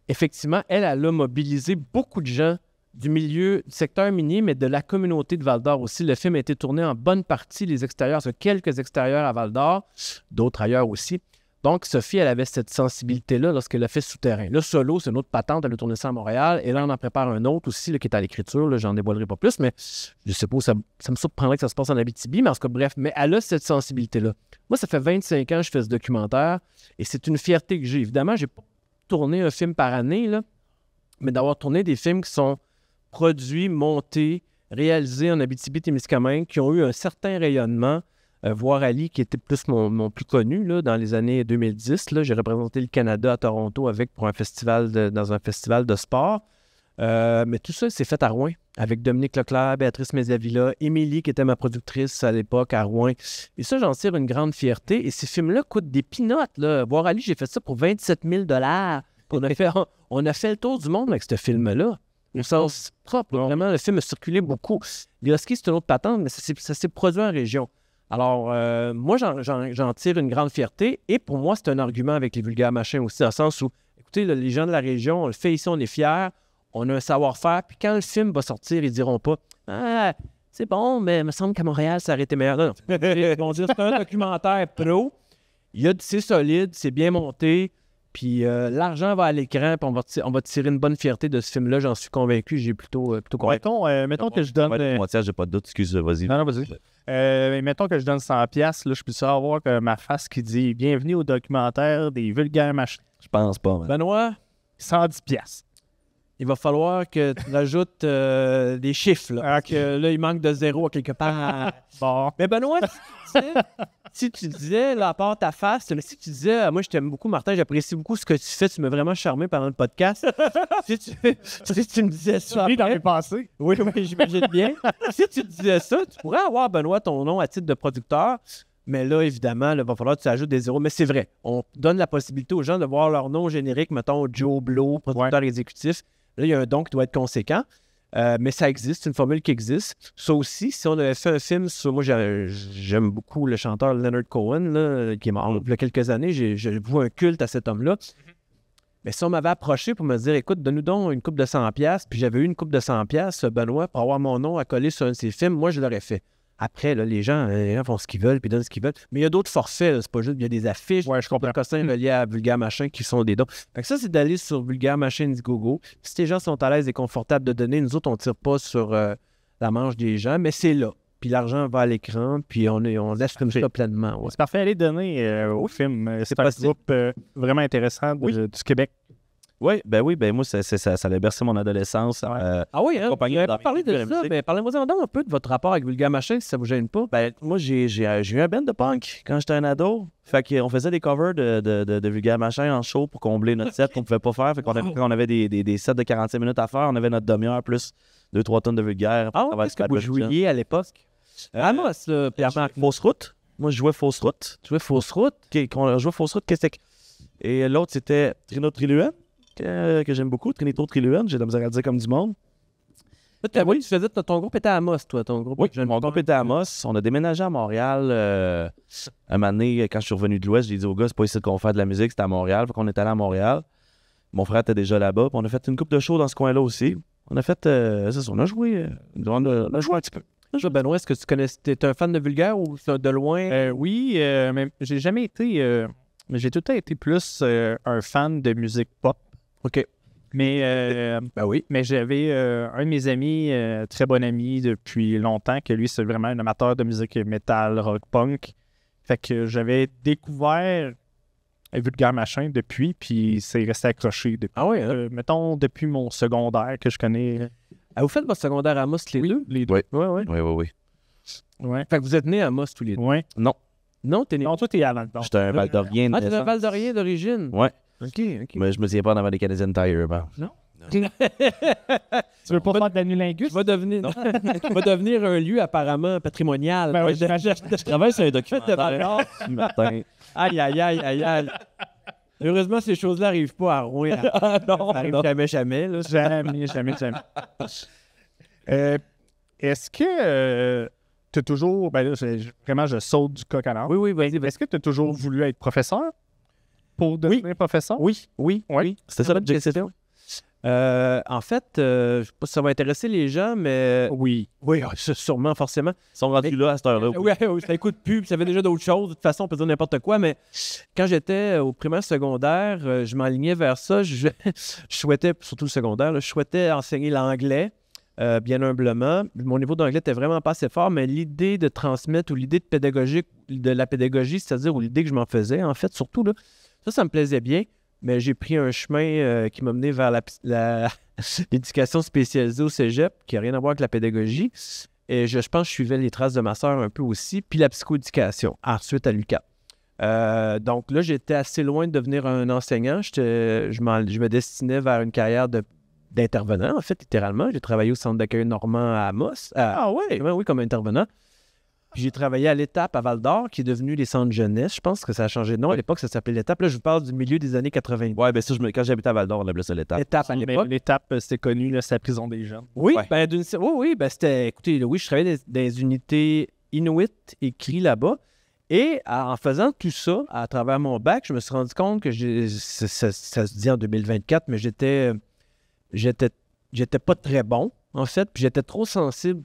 effectivement, elle a mobilisé beaucoup de gens du milieu, du secteur minier, mais de la communauté de Val-d'Or aussi. Le film a été tourné en bonne partie, les extérieurs, sur quelques extérieurs à Val-d'Or, d'autres ailleurs aussi. Donc, Sophie, elle avait cette sensibilité-là lorsqu'elle a fait Souterrain. Là, Solo, c'est une autre patente, elle a tourné ça à Montréal, et là, on en prépare un autre aussi, là, qui est à l'écriture, là, j'en dévoilerai pas plus, mais je suppose que ça me surprendrait que ça se passe en Abitibi, mais en tout cas, bref, mais elle a cette sensibilité-là. Moi, ça fait 25 ans que je fais ce documentaire, et c'est une fierté que j'ai. Évidemment, j'ai pas tourné un film par année, là, mais d'avoir tourné des films qui sont produits, montés, réalisés en Abitibi-Témiscamingue, qui ont eu un certain rayonnement. Voir Ali, qui était plus mon plus connu là, dans les années 2010. Là, j'ai représenté le Canada à Toronto dans un festival de sport. Mais tout ça, c'est fait à Rouyn, avec Dominique Leclerc, Béatrice Méziavilla, Émilie, qui était ma productrice à l'époque à Rouyn. Et ça, j'en tire une grande fierté. Et ces films-là coûtent des pinottes. Là. Voir Ali, j'ai fait ça pour 27 000 $. On a fait le tour du monde avec ce film-là. Au sens propre. Là. Vraiment, le film a circulé beaucoup. Léoski, c'est une autre patente, mais ça s'est produit en région. Alors, moi, j'en tire une grande fierté. Et pour moi, c'est un argument avec les vulgaires machins aussi, dans le sens où, écoutez, là, les gens de la région, on le fait ici, on est fiers, on a un savoir-faire. Puis quand le film va sortir, ils diront pas « Ah, c'est bon, mais il me semble qu'à Montréal, ça aurait été meilleur. » Non. Ils vont dire « C'est un documentaire pro. C'est solide, c'est bien monté. » Puis l'argent va à l'écran, puis on va tirer une bonne fierté de ce film-là. J'en suis convaincu. J'ai plutôt convaincu. Mettons que je donne... Moitié, j'ai pas de doute. Excuse, vas-y. Non, vas-y. Mettons que je donne 100$, là, je peux savoir que ma face qui dit « Bienvenue au documentaire des vulgaires machins Je pense pas, man. Benoît, ». 110$. Il va falloir que tu rajoutes des chiffres. Là, que là, il manque de zéro à quelque part. Bon. Mais Benoît, si tu disais, là, à part ta face, mais si tu disais, moi, je t'aime beaucoup, Martin, j'apprécie beaucoup ce que tu fais, tu m'as vraiment charmé pendant le podcast. si tu me disais ça. Dans mes pensées. Oui, j'imagine bien. Si tu disais ça, tu pourrais avoir, Benoît, ton nom à titre de producteur. Mais là, évidemment, il va falloir que tu ajoutes des zéros. Mais c'est vrai, on donne la possibilité aux gens de voir leur nom générique, mettons Joe Blow, producteur exécutif. Là, il y a un don qui doit être conséquent. Mais ça existe, c'est une formule qui existe. Ça aussi, si on avait fait un film sur... Moi, j'aime beaucoup le chanteur Leonard Cohen, là, qui est mort il y a quelques années. J'ai voué un culte à cet homme-là. Mais si on m'avait approché pour me dire, écoute, donne-nous donc une coupe de 100$, puis j'avais eu une coupe de 100$, Benoît, pour avoir mon nom à coller sur un de ses films, moi, je l'aurais fait. Après, là, les gens font ce qu'ils veulent, puis donnent ce qu'ils veulent. Mais il y a d'autres forfaits, là, c'est pas juste, il y a des affiches, je comprends. de cossins liés à Vulgaire Machin qui sont des dons. Fait que ça, c'est d'aller sur Vulgaire Machin Indiegogo. Si les gens sont à l'aise et confortables de donner, nous autres, on tire pas sur la manche des gens, mais c'est là. Puis l'argent va à l'écran, puis on laisse comme ça pleinement. Ouais. C'est parfait, allez donner au film. C'est un groupe vraiment intéressant du Québec. Oui, moi, ça a bercé mon adolescence. Ah oui, hein? Vous n'avez pas parlé de ça, mais parlez-moi un peu de votre rapport avec Vulgaire Machin, si ça vous gêne pas. Ben, moi, j'ai eu un band de punk quand j'étais un ado. Fait qu'on faisait des covers de Vulgaire Machin en show pour combler notre set qu'on pouvait pas faire. Fait qu'on avait des sets de 45 minutes à faire. On avait notre demi-heure plus 2-3 tonnes de Vulgaire. Ah ouais, qu'est-ce que vous jouiez à l'époque? Amos, Pierre-Marc. Fausse route. Moi, je jouais Fausse route. Tu jouais Fausse route? Quand on jouait Fausse route, qu'est-ce que c'était? Et l'autre, c'était Trino Triluan. Que j'aime beaucoup, Trinito Triluan, j'ai de la misère à dire comme du monde. Oui, tu faisais ton groupe était à Amos, toi, ton groupe. Oui, mon groupe était à Amos. On a déménagé à Montréal un moment donné, quand je suis revenu de l'Ouest, j'ai dit aux gars, c'est pas ici qu'on fait de la musique, c'était à Montréal. Fait qu'on est allé à Montréal. Mon frère était déjà là-bas, puis on a fait une couple de shows dans ce coin-là aussi. On a fait, c'est ça, on a joué un petit peu. Benoît, est-ce que tu connais, t'es un fan de Vulgaire ou de loin? Oui, mais j'ai jamais été, j'ai tout le temps été plus un fan de musique pop. OK. Mais, oui. Mais j'avais un de mes amis, très bon ami depuis longtemps, que lui, c'est vraiment un amateur de musique metal, rock, punk. Fait que j'avais découvert Vulgaire Machin depuis, puis c'est resté accroché depuis. Ah oui, hein? Mettons, depuis mon secondaire que je connais. Ah, vous faites votre secondaire à Amos, les deux? Les deux. Oui. Ouais. Fait que vous êtes nés à Amos tous les deux? Ouais. Non, t'es né... Non, toi, t'es à Val-d'Or. J'étais un Val-d'Orien. Ah, t'es un Val-d'Orien d'origine? Ouais. OK. Mais je me souviens pas d'avoir des Canadian Tire. Ben. Non? Tu veux pas faire de l'anulingus? Tu vas devenir un lieu apparemment patrimonial. Ben oui, Je travaille sur un documentaire ce matin. Aïe, aïe, aïe, aïe, aïe. Heureusement, ces choses-là n'arrivent pas à Rouen. Non, Ça arrive non. jamais, là. Jamais. Est-ce que tu as toujours... Ben là, vraiment, je saute du coq à l'âne. Oui, vas-y. Est-ce que tu as toujours voulu être professeur? Pour devenir professeur? Oui. C'était ça l'objectif? En fait, je sais pas si ça va intéresser les gens, mais Oui. oui, sûrement, forcément. Ils sont rendus là à cette heure-là. Oui, ça écoute plus, puis ça fait déjà d'autres choses. De toute façon, on peut dire n'importe quoi, mais quand j'étais au primaire secondaire, je m'enlignais vers ça. Je souhaitais, surtout le secondaire, là, je souhaitais enseigner l'anglais, bien humblement. Mon niveau d'anglais était vraiment pas assez fort, mais l'idée de transmettre ou l'idée de la pédagogie, c'est-à-dire ou l'idée que je m'en faisais, en fait, surtout, là, ça me plaisait bien. Mais j'ai pris un chemin qui m'a mené vers l'éducation spécialisée au cégep, qui n'a rien à voir avec la pédagogie. Et je pense que je suivais les traces de ma sœur un peu aussi, puis la psychoéducation, ensuite à l'UQAM. Donc là, j'étais assez loin de devenir un enseignant. Je me destinais vers une carrière d'intervenant, en fait, littéralement. J'ai travaillé au centre d'accueil Normand à Amos. Oui, comme intervenant. Puis j'ai travaillé à l'Étape à Val-d'Or, qui est devenu les centres jeunesse. Je pense que ça a changé de nom. À l'époque, ça s'appelait l'Étape. Là, je vous parle du milieu des années 80. Ouais, ben ça, quand j'habitais à Val-d'Or, on appelait ça l'étape. L'Étape à l'époque. L'étape, c'était connu, là, c'est la prison des jeunes. Oui, Ouais. c'était... Écoutez, oui, je travaillais dans des unités Inuit écrites là-bas. Et en faisant tout ça, à travers mon bac, je me suis rendu compte que ça se dit en 2024, mais j'étais pas très bon, en fait, puis j'étais trop sensible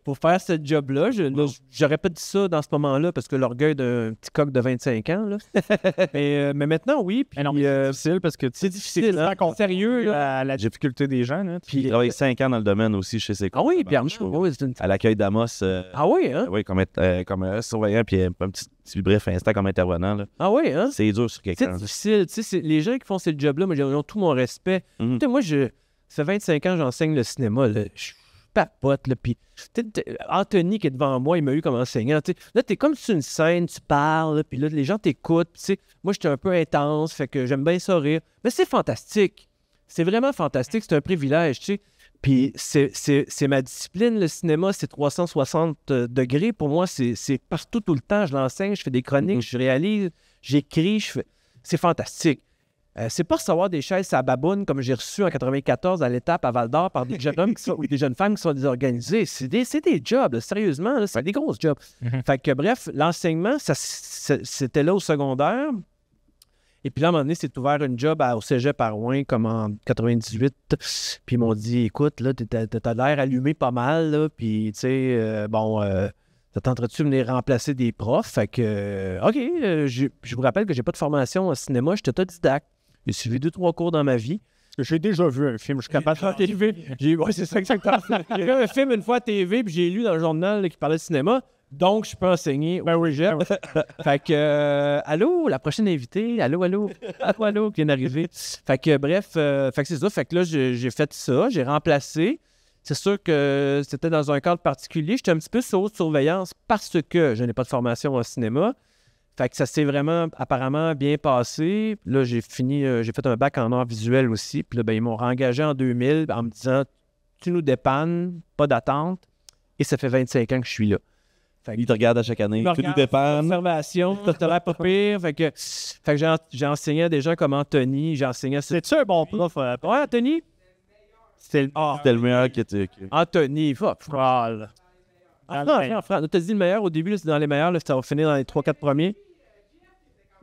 pour faire ce job-là. J'aurais pas dit ça dans ce moment-là, parce que l'orgueil d'un petit coq de 25 ans, là. mais maintenant, oui. Puis, Mais non, mais c'est difficile parce que c'est difficile, hein? sérieux là, à la difficulté des gens. Là. J'ai travaillé 5 ans dans le domaine aussi chez Seco. Ah oui, puis oui, c'est une... À l'accueil d'Amos. Ah oui, hein? Oui, comme surveillant, puis un petit bref instant comme intervenant. Là. Ah oui, hein? C'est dur sur quelqu'un. C'est difficile. Tu sais, les gens qui font ce job-là, moi, ils ont tout mon respect. Mhm. Tu sais, moi, ça fait 25 ans que j'enseigne le cinéma. Là. Je papote. Là, puis, Anthony qui est devant moi, il m'a eu comme enseignant. Tu sais, là, t'es comme sur une scène, tu parles, puis là, les gens t'écoutent. Tu sais, moi, j'étais un peu intense, fait que j'aime bien ça rire. Mais c'est fantastique. C'est vraiment fantastique. C'est un privilège, tu sais. Puis c'est ma discipline, le cinéma, c'est 360 degrés. Pour moi, c'est partout, tout le temps. Je l'enseigne, je fais des chroniques, je réalise, j'écris, c'est fantastique. C'est pas recevoir des chaises à baboune comme j'ai reçu en 94 à l'Étape à Val-d'Or par des jeunes hommes ou des jeunes femmes qui sont désorganisés. C'est des jobs, là, sérieusement, là, c'est des gros jobs. Fait que bref, l'enseignement, c'était là au secondaire. Et puis là, à un moment donné, c'est ouvert une job au cégep à Rouen, comme en 98. Puis ils m'ont dit, écoute, là, t'as l'air allumé pas mal, là. Puis, tu sais, ça tenterait-tu de venir remplacer des profs? Fait que, OK, je vous rappelle que j'ai pas de formation en cinéma, j'étais autodidacte. J'ai suivi 2-3 cours dans ma vie. J'ai déjà vu un film, je suis capable de faire TV. Oui, c'est ça exactement. J'ai vu un film une fois à TV, puis j'ai lu dans le journal là, qui parlait de cinéma. Donc, je peux enseigner. Ben oui, j'aime. Fait que, allô, la prochaine invitée. Allô, qui vient d'arriver. Fait que, bref, fait que c'est ça. Fait que là, j'ai fait ça, j'ai remplacé. C'est sûr que c'était dans un cadre particulier. J'étais un petit peu sous haute surveillance parce que je n'ai pas de formation en cinéma. Fait que ça s'est vraiment, apparemment, bien passé. Là, j'ai fait un bac en art visuel aussi. Puis là, ben, ils m'ont réengagé en 2000 en me disant, tu nous dépannes, pas d'attente. Et ça fait 25 ans que je suis là. Il te regarde à chaque année, tu nous dépannes. Observation, t'as l'air pas pire. Fait que j'ai enseigné à des gens comme Anthony. J'ai enseigné à... C'est-tu un bon prof? Ouais, Anthony? C'était le meilleur que tu... Anthony, fuck. Voilà. En France. T'as dit le meilleur au début, là, c'est dans les meilleurs. Là, ça va finir dans les 3-4 premiers.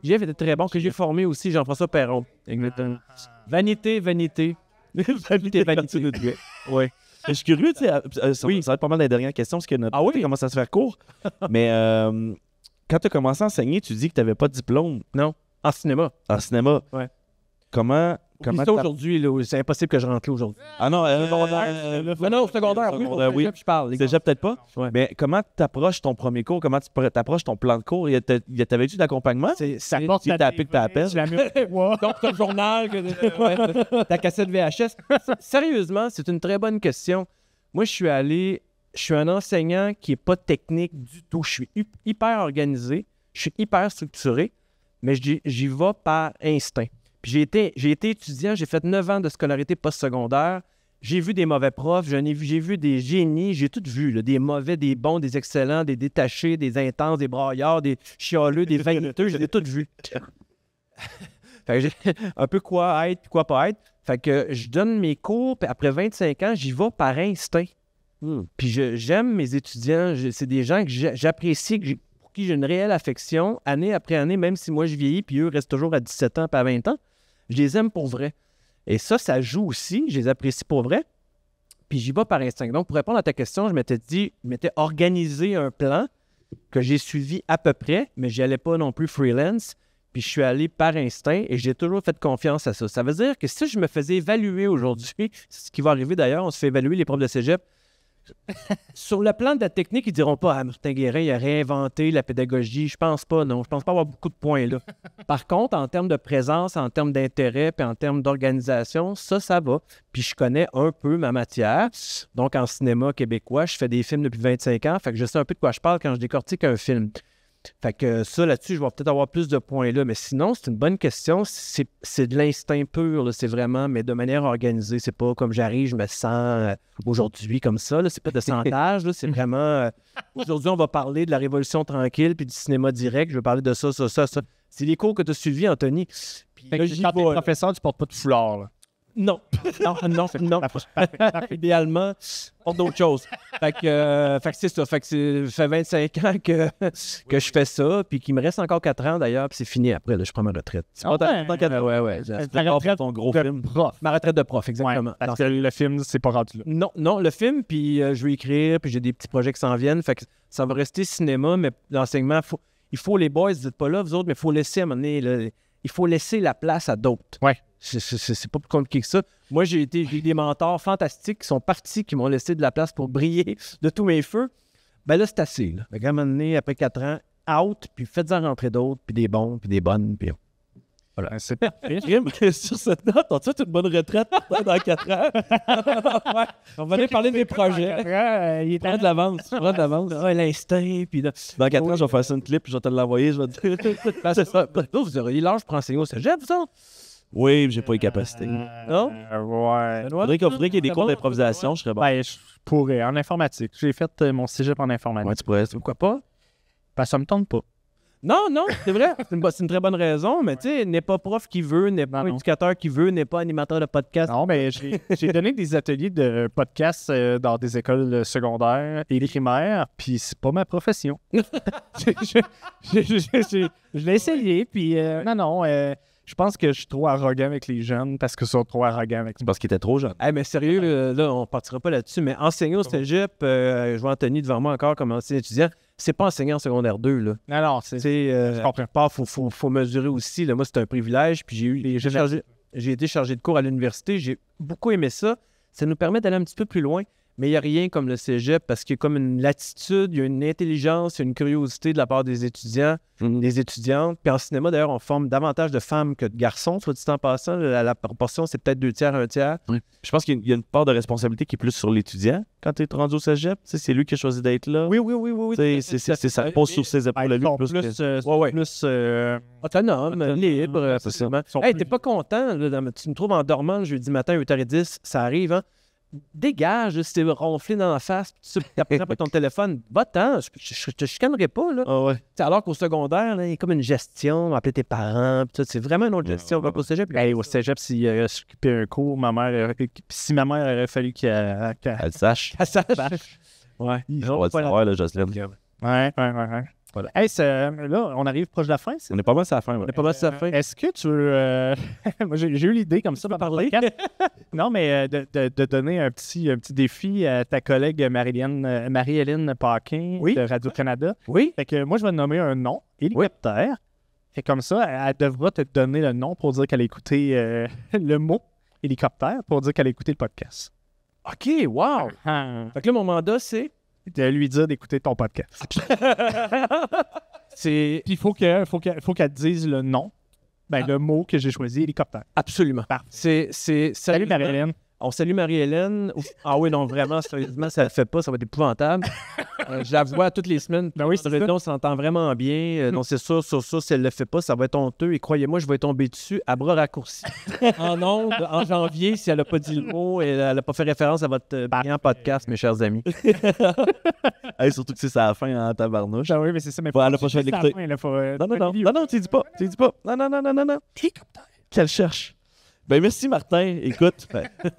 Jeff était très bon, que j'ai formé aussi, Jean-François Perron. Vanité. Vanité. Oui. Je suis curieux, tu sais, ça va être pas mal les dernières questions, parce que notre temps commence à se faire court. Mais quand tu as commencé à enseigner, tu dis que tu n'avais pas de diplôme. Non, en cinéma. En cinéma? Ouais. Comment ça aujourd'hui, là, c'est impossible que je rentre là aujourd'hui. Ah non, non, secondaire, oui. Je parle. Déjà peut-être pas. Ouais. Mais comment tu approches ton premier cours? Comment tu approches ton plan de cours? T'avais-tu d'accompagnement? Ça porte Tu t'appelles ta appel? Donc, ton journal, ta cassette VHS. Sérieusement, c'est une très bonne question. Moi, je suis un enseignant qui n'est pas technique du tout. Je suis hyper organisé, je suis hyper structuré, mais j'y vais par instinct. Puis j'ai été étudiant, j'ai fait 9 ans de scolarité postsecondaire. J'ai vu des mauvais profs, j'ai vu des génies, j'ai tout vu, là, des mauvais, des bons, des excellents, des détachés, des intenses, des braillards, des chialeux, des vaniteux, je les ai tous vus. Fait que j'ai un peu quoi être puis quoi pas être. Fait que je donne mes cours, puis après 25 ans, j'y vais par instinct. Puis j'aime mes étudiants, c'est des gens que j'apprécie, pour qui j'ai une réelle affection, année après année, même si moi je vieillis, puis eux restent toujours à 17 ans puis à 20 ans, je les aime pour vrai. Et ça joue aussi, je les apprécie pour vrai, puis j'y vais par instinct. Donc, pour répondre à ta question, je m'étais organisé un plan que j'ai suivi à peu près, mais j'y allais pas non plus freelance, puis je suis allé par instinct et j'ai toujours fait confiance à ça. Ça veut dire que si je me faisais évaluer aujourd'hui, c'est ce qui va arriver d'ailleurs, on se fait évaluer les profs de cégep, sur le plan de la technique, ils diront pas « Ah, Martin Guérin, il a réinventé la pédagogie. » Je pense pas, non. Je pense pas avoir beaucoup de points là. Par contre, en termes de présence, en termes d'intérêt, puis en termes d'organisation, ça va. Puis je connais un peu ma matière. Donc, en cinéma québécois, je fais des films depuis 25 ans. Fait que je sais un peu de quoi je parle quand je décortique un film. Fait que ça, là-dessus, je vais peut-être avoir plus de points là. Mais sinon, c'est une bonne question. C'est de l'instinct pur, là. C'est vraiment, mais de manière organisée. C'est pas comme j'arrive, je me sens aujourd'hui comme ça. Là. C'est pas de santage. Là. C'est vraiment... aujourd'hui, on va parler de la Révolution tranquille puis du cinéma direct. Je vais parler de ça. C'est les cours que tu as suivis, Anthony. Puis Fait là, que j'y quand t'es vais. professeur, tu portes pas de foulard. Là. Non. Non. Idéalement, pour d'autres choses. Fait que c'est ça. Fait que ça fait 25 ans que je fais ça, puis qu'il me reste encore 4 ans d'ailleurs, puis c'est fini après. Là, je prends ma retraite. C'est pas tant 4 ans. Ouais. Ta retraite ton gros de film. prof. Ma retraite de prof, exactement. Ouais, parce que le film, c'est pas rendu là. Non, le film, puis je vais écrire, puis j'ai des petits projets qui s'en viennent. Fait que ça va rester cinéma, mais l'enseignement, il faut les boys, vous n'êtes pas là, vous autres, mais il faut laisser à un moment donné, là, il faut laisser la place à d'autres. Ouais. C'est pas plus compliqué que ça. Moi, j'ai eu des mentors fantastiques qui sont partis, qui m'ont laissé de la place pour briller de tous mes feux. Ben là, c'est assez. Là. Fait qu'à un moment donné, après 4 ans, out, puis faites-en rentrer d'autres, puis des bons, puis des bonnes, puis... Voilà. C'est parfait. Sur cette note, on fait une bonne retraite dans 4 ans. Ouais. On va aller parler de mes projets. Il est Prends de l'avance. Ouais, l'instinct, puis là... Dans 4 ans, je vais faire ça une clip, puis je vais te l'envoyer. Je vais te dire. Ben, c'est ça. Vous auriez l'âge pour enseigner au cégep, vous autres? Oui, mais j'ai pas les capacités. Non? Ouais. Faudrait qu'il y ait des cours d'improvisation, je serais bon. Ben, je pourrais, en informatique. J'ai fait mon cégep en informatique. Ouais, tu pourrais. Pourquoi pas? Ben, ça me tente pas. Non, c'est vrai. C'est une très bonne raison, mais tu sais, n'est pas prof qui veut, n'est pas Non. éducateur qui veut, n'est pas animateur de podcast. Non, mais j'ai donné des ateliers de podcast dans des écoles secondaires et primaires, puis c'est pas ma profession. Je l'ai essayé, puis je pense que je suis trop arrogant avec les jeunes parce qu'ils sont trop arrogants avec C'est parce qu'il était trop jeune. Hey, mais sérieux, là, on partira pas là-dessus, mais enseigner au cégep, je vois Anthony devant moi encore comme ancien étudiant, c'est pas enseigner en secondaire 2, là. Non, Tu sais, je comprends. faut mesurer aussi. Là, moi, c'est un privilège. Puis j'ai été chargé de cours à l'université. J'ai beaucoup aimé ça. Ça nous permet d'aller un petit peu plus loin. Mais il n'y a rien comme le cégep parce qu'il y a comme une latitude, il y a une intelligence, il y a une curiosité de la part des étudiants, des étudiantes. Puis en cinéma, d'ailleurs, on forme davantage de femmes que de garçons, soit dit en passant. La proportion, c'est peut-être 2 tiers, 1 tiers. Oui. Je pense qu'il y a une part de responsabilité qui est plus sur l'étudiant quand tu es rendu au cégep. Tu sais, c'est lui qui a choisi d'être là. Oui. C'est ça pose sur ses épaules à lui. Plus Autonome, libre, c'est ça. Hey, t'es pas content, là, tu me trouves endormant le jeudi matin à 8h10, ça arrive, hein? Dégage, si t'es ronflé dans la face, tu apprends pas ton téléphone, va-t'en, je te chicanerai pas, là. Ah ouais. T'sais, alors qu'au secondaire, là, il y a comme une gestion, appeler tes parents, pis tout, c'est vraiment une autre gestion. Au cégep, au cégep, s'il s'occupait un cours, si ma mère aurait fallu qu'elle Elle sache. ça sache. Ouais. On va le savoir, là, Jocelyne. Ouais. Voilà. Hey, là, on arrive proche de la fin. On est pas mal sur la fin. On est pas mal sur la fin. Est-ce que tu veux... Moi, j'ai eu l'idée comme ça. parler? Non, mais de donner un petit défi à ta collègue Marie-Hélène Paquin Oui. de Radio-Canada. Oui. Fait que moi, je vais te nommer un nom, hélicoptère. Fait comme ça, elle devra te donner le nom pour dire qu'elle a écouté le mot hélicoptère pour dire qu'elle a écouté le podcast. OK, wow. Fait que là, mon mandat, c'est... De lui dire d'écouter ton podcast. C'est... Puis il faut qu'elle te dise le nom, le mot que j'ai choisi, hélicoptère. Absolument. Parfait. C'est Salut Marie-Hélène. On salue Marie-Hélène. Ah oui, non, vraiment, sérieusement, ça le fait pas, ça va être épouvantable. Je la vois toutes les semaines. Ben oui, c'est ça. On s'entend vraiment bien. Non, c'est sûr, si elle le fait pas, ça va être honteux. Et croyez-moi, je vais tomber dessus à bras raccourcis. En janvier, si elle a pas dit le mot et elle a pas fait référence à votre brillant podcast, mes chers amis. Hey, surtout que c'est ça à la fin en tabarnouche. Ben oui, mais c'est ça. Mais Faut à la prochaine c'est à la l'écouter. fin, là, faut, Non, tu dis pas. Non. Qu'elle cherche. Ben merci Martin. Écoute,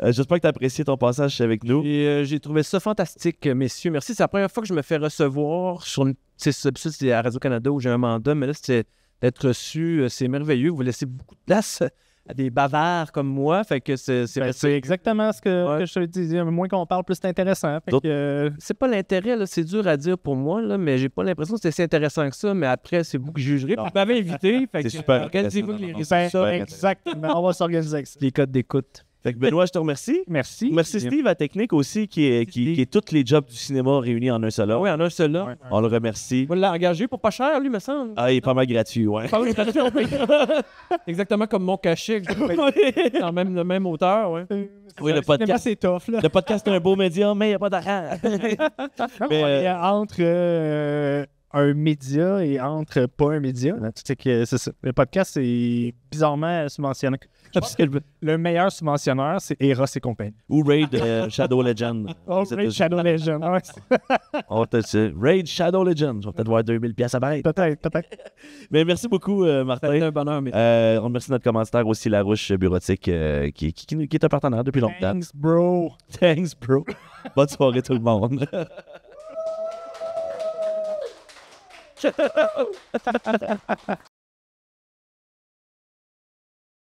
j'espère que tu as apprécié ton passage avec nous. Et j'ai trouvé ça fantastique, messieurs. Merci. C'est la première fois que je me fais recevoir sur une... C'est à Radio-Canada où j'ai un mandat, mais là, c'était d'être reçu. C'est merveilleux. Vous laissez beaucoup de place à des bavards comme moi. Fait que c'est exactement ce que je te dis. Moins qu'on parle, plus c'est intéressant. Fait que, c'est pas l'intérêt, là, c'est dur à dire pour moi, là, mais j'ai pas l'impression que c'est si intéressant que ça. Mais après, c'est vous qui jugerez. Vous m'avez invité. Fait C'est que, super. organisez-vous les exactement. On va s'organiser avec ça. les codes d'écoute. Fait que Benoît, je te remercie. Merci. Merci Steve à Technique aussi, qui est tous les jobs du cinéma réunis en un seul homme. Oui, en un seul là. Ouais. On le remercie. On l'a engagé pour pas cher, lui, me semble. Ah, il est pas mal gratuit, ouais. Exactement comme mon cachet, que je dans le même auteur, ouais. Oui, le podcast. C'est tough, là. Le podcast est un beau médium, mais il n'y a pas d'argent. Mais, Il y a entre un média et entre pas un média. Là, tu sais que c'est ça. Le podcast, c'est bizarrement subventionné. Le meilleur subventionneur, c'est Eros et compagnie. Ou Raid Shadow Legend. Shadow Legend. Ouais, On va Raid Shadow Legend. Je vais peut-être voir 2000$ à pareil. peut-être. Mais merci beaucoup, Martin. C'est un bonheur, mais... On remercie notre commanditaire aussi, La Ruche Bureautique, qui est un partenaire depuis longtemps. Thanks, bro. Thanks, bro. Bonne soirée, tout le monde.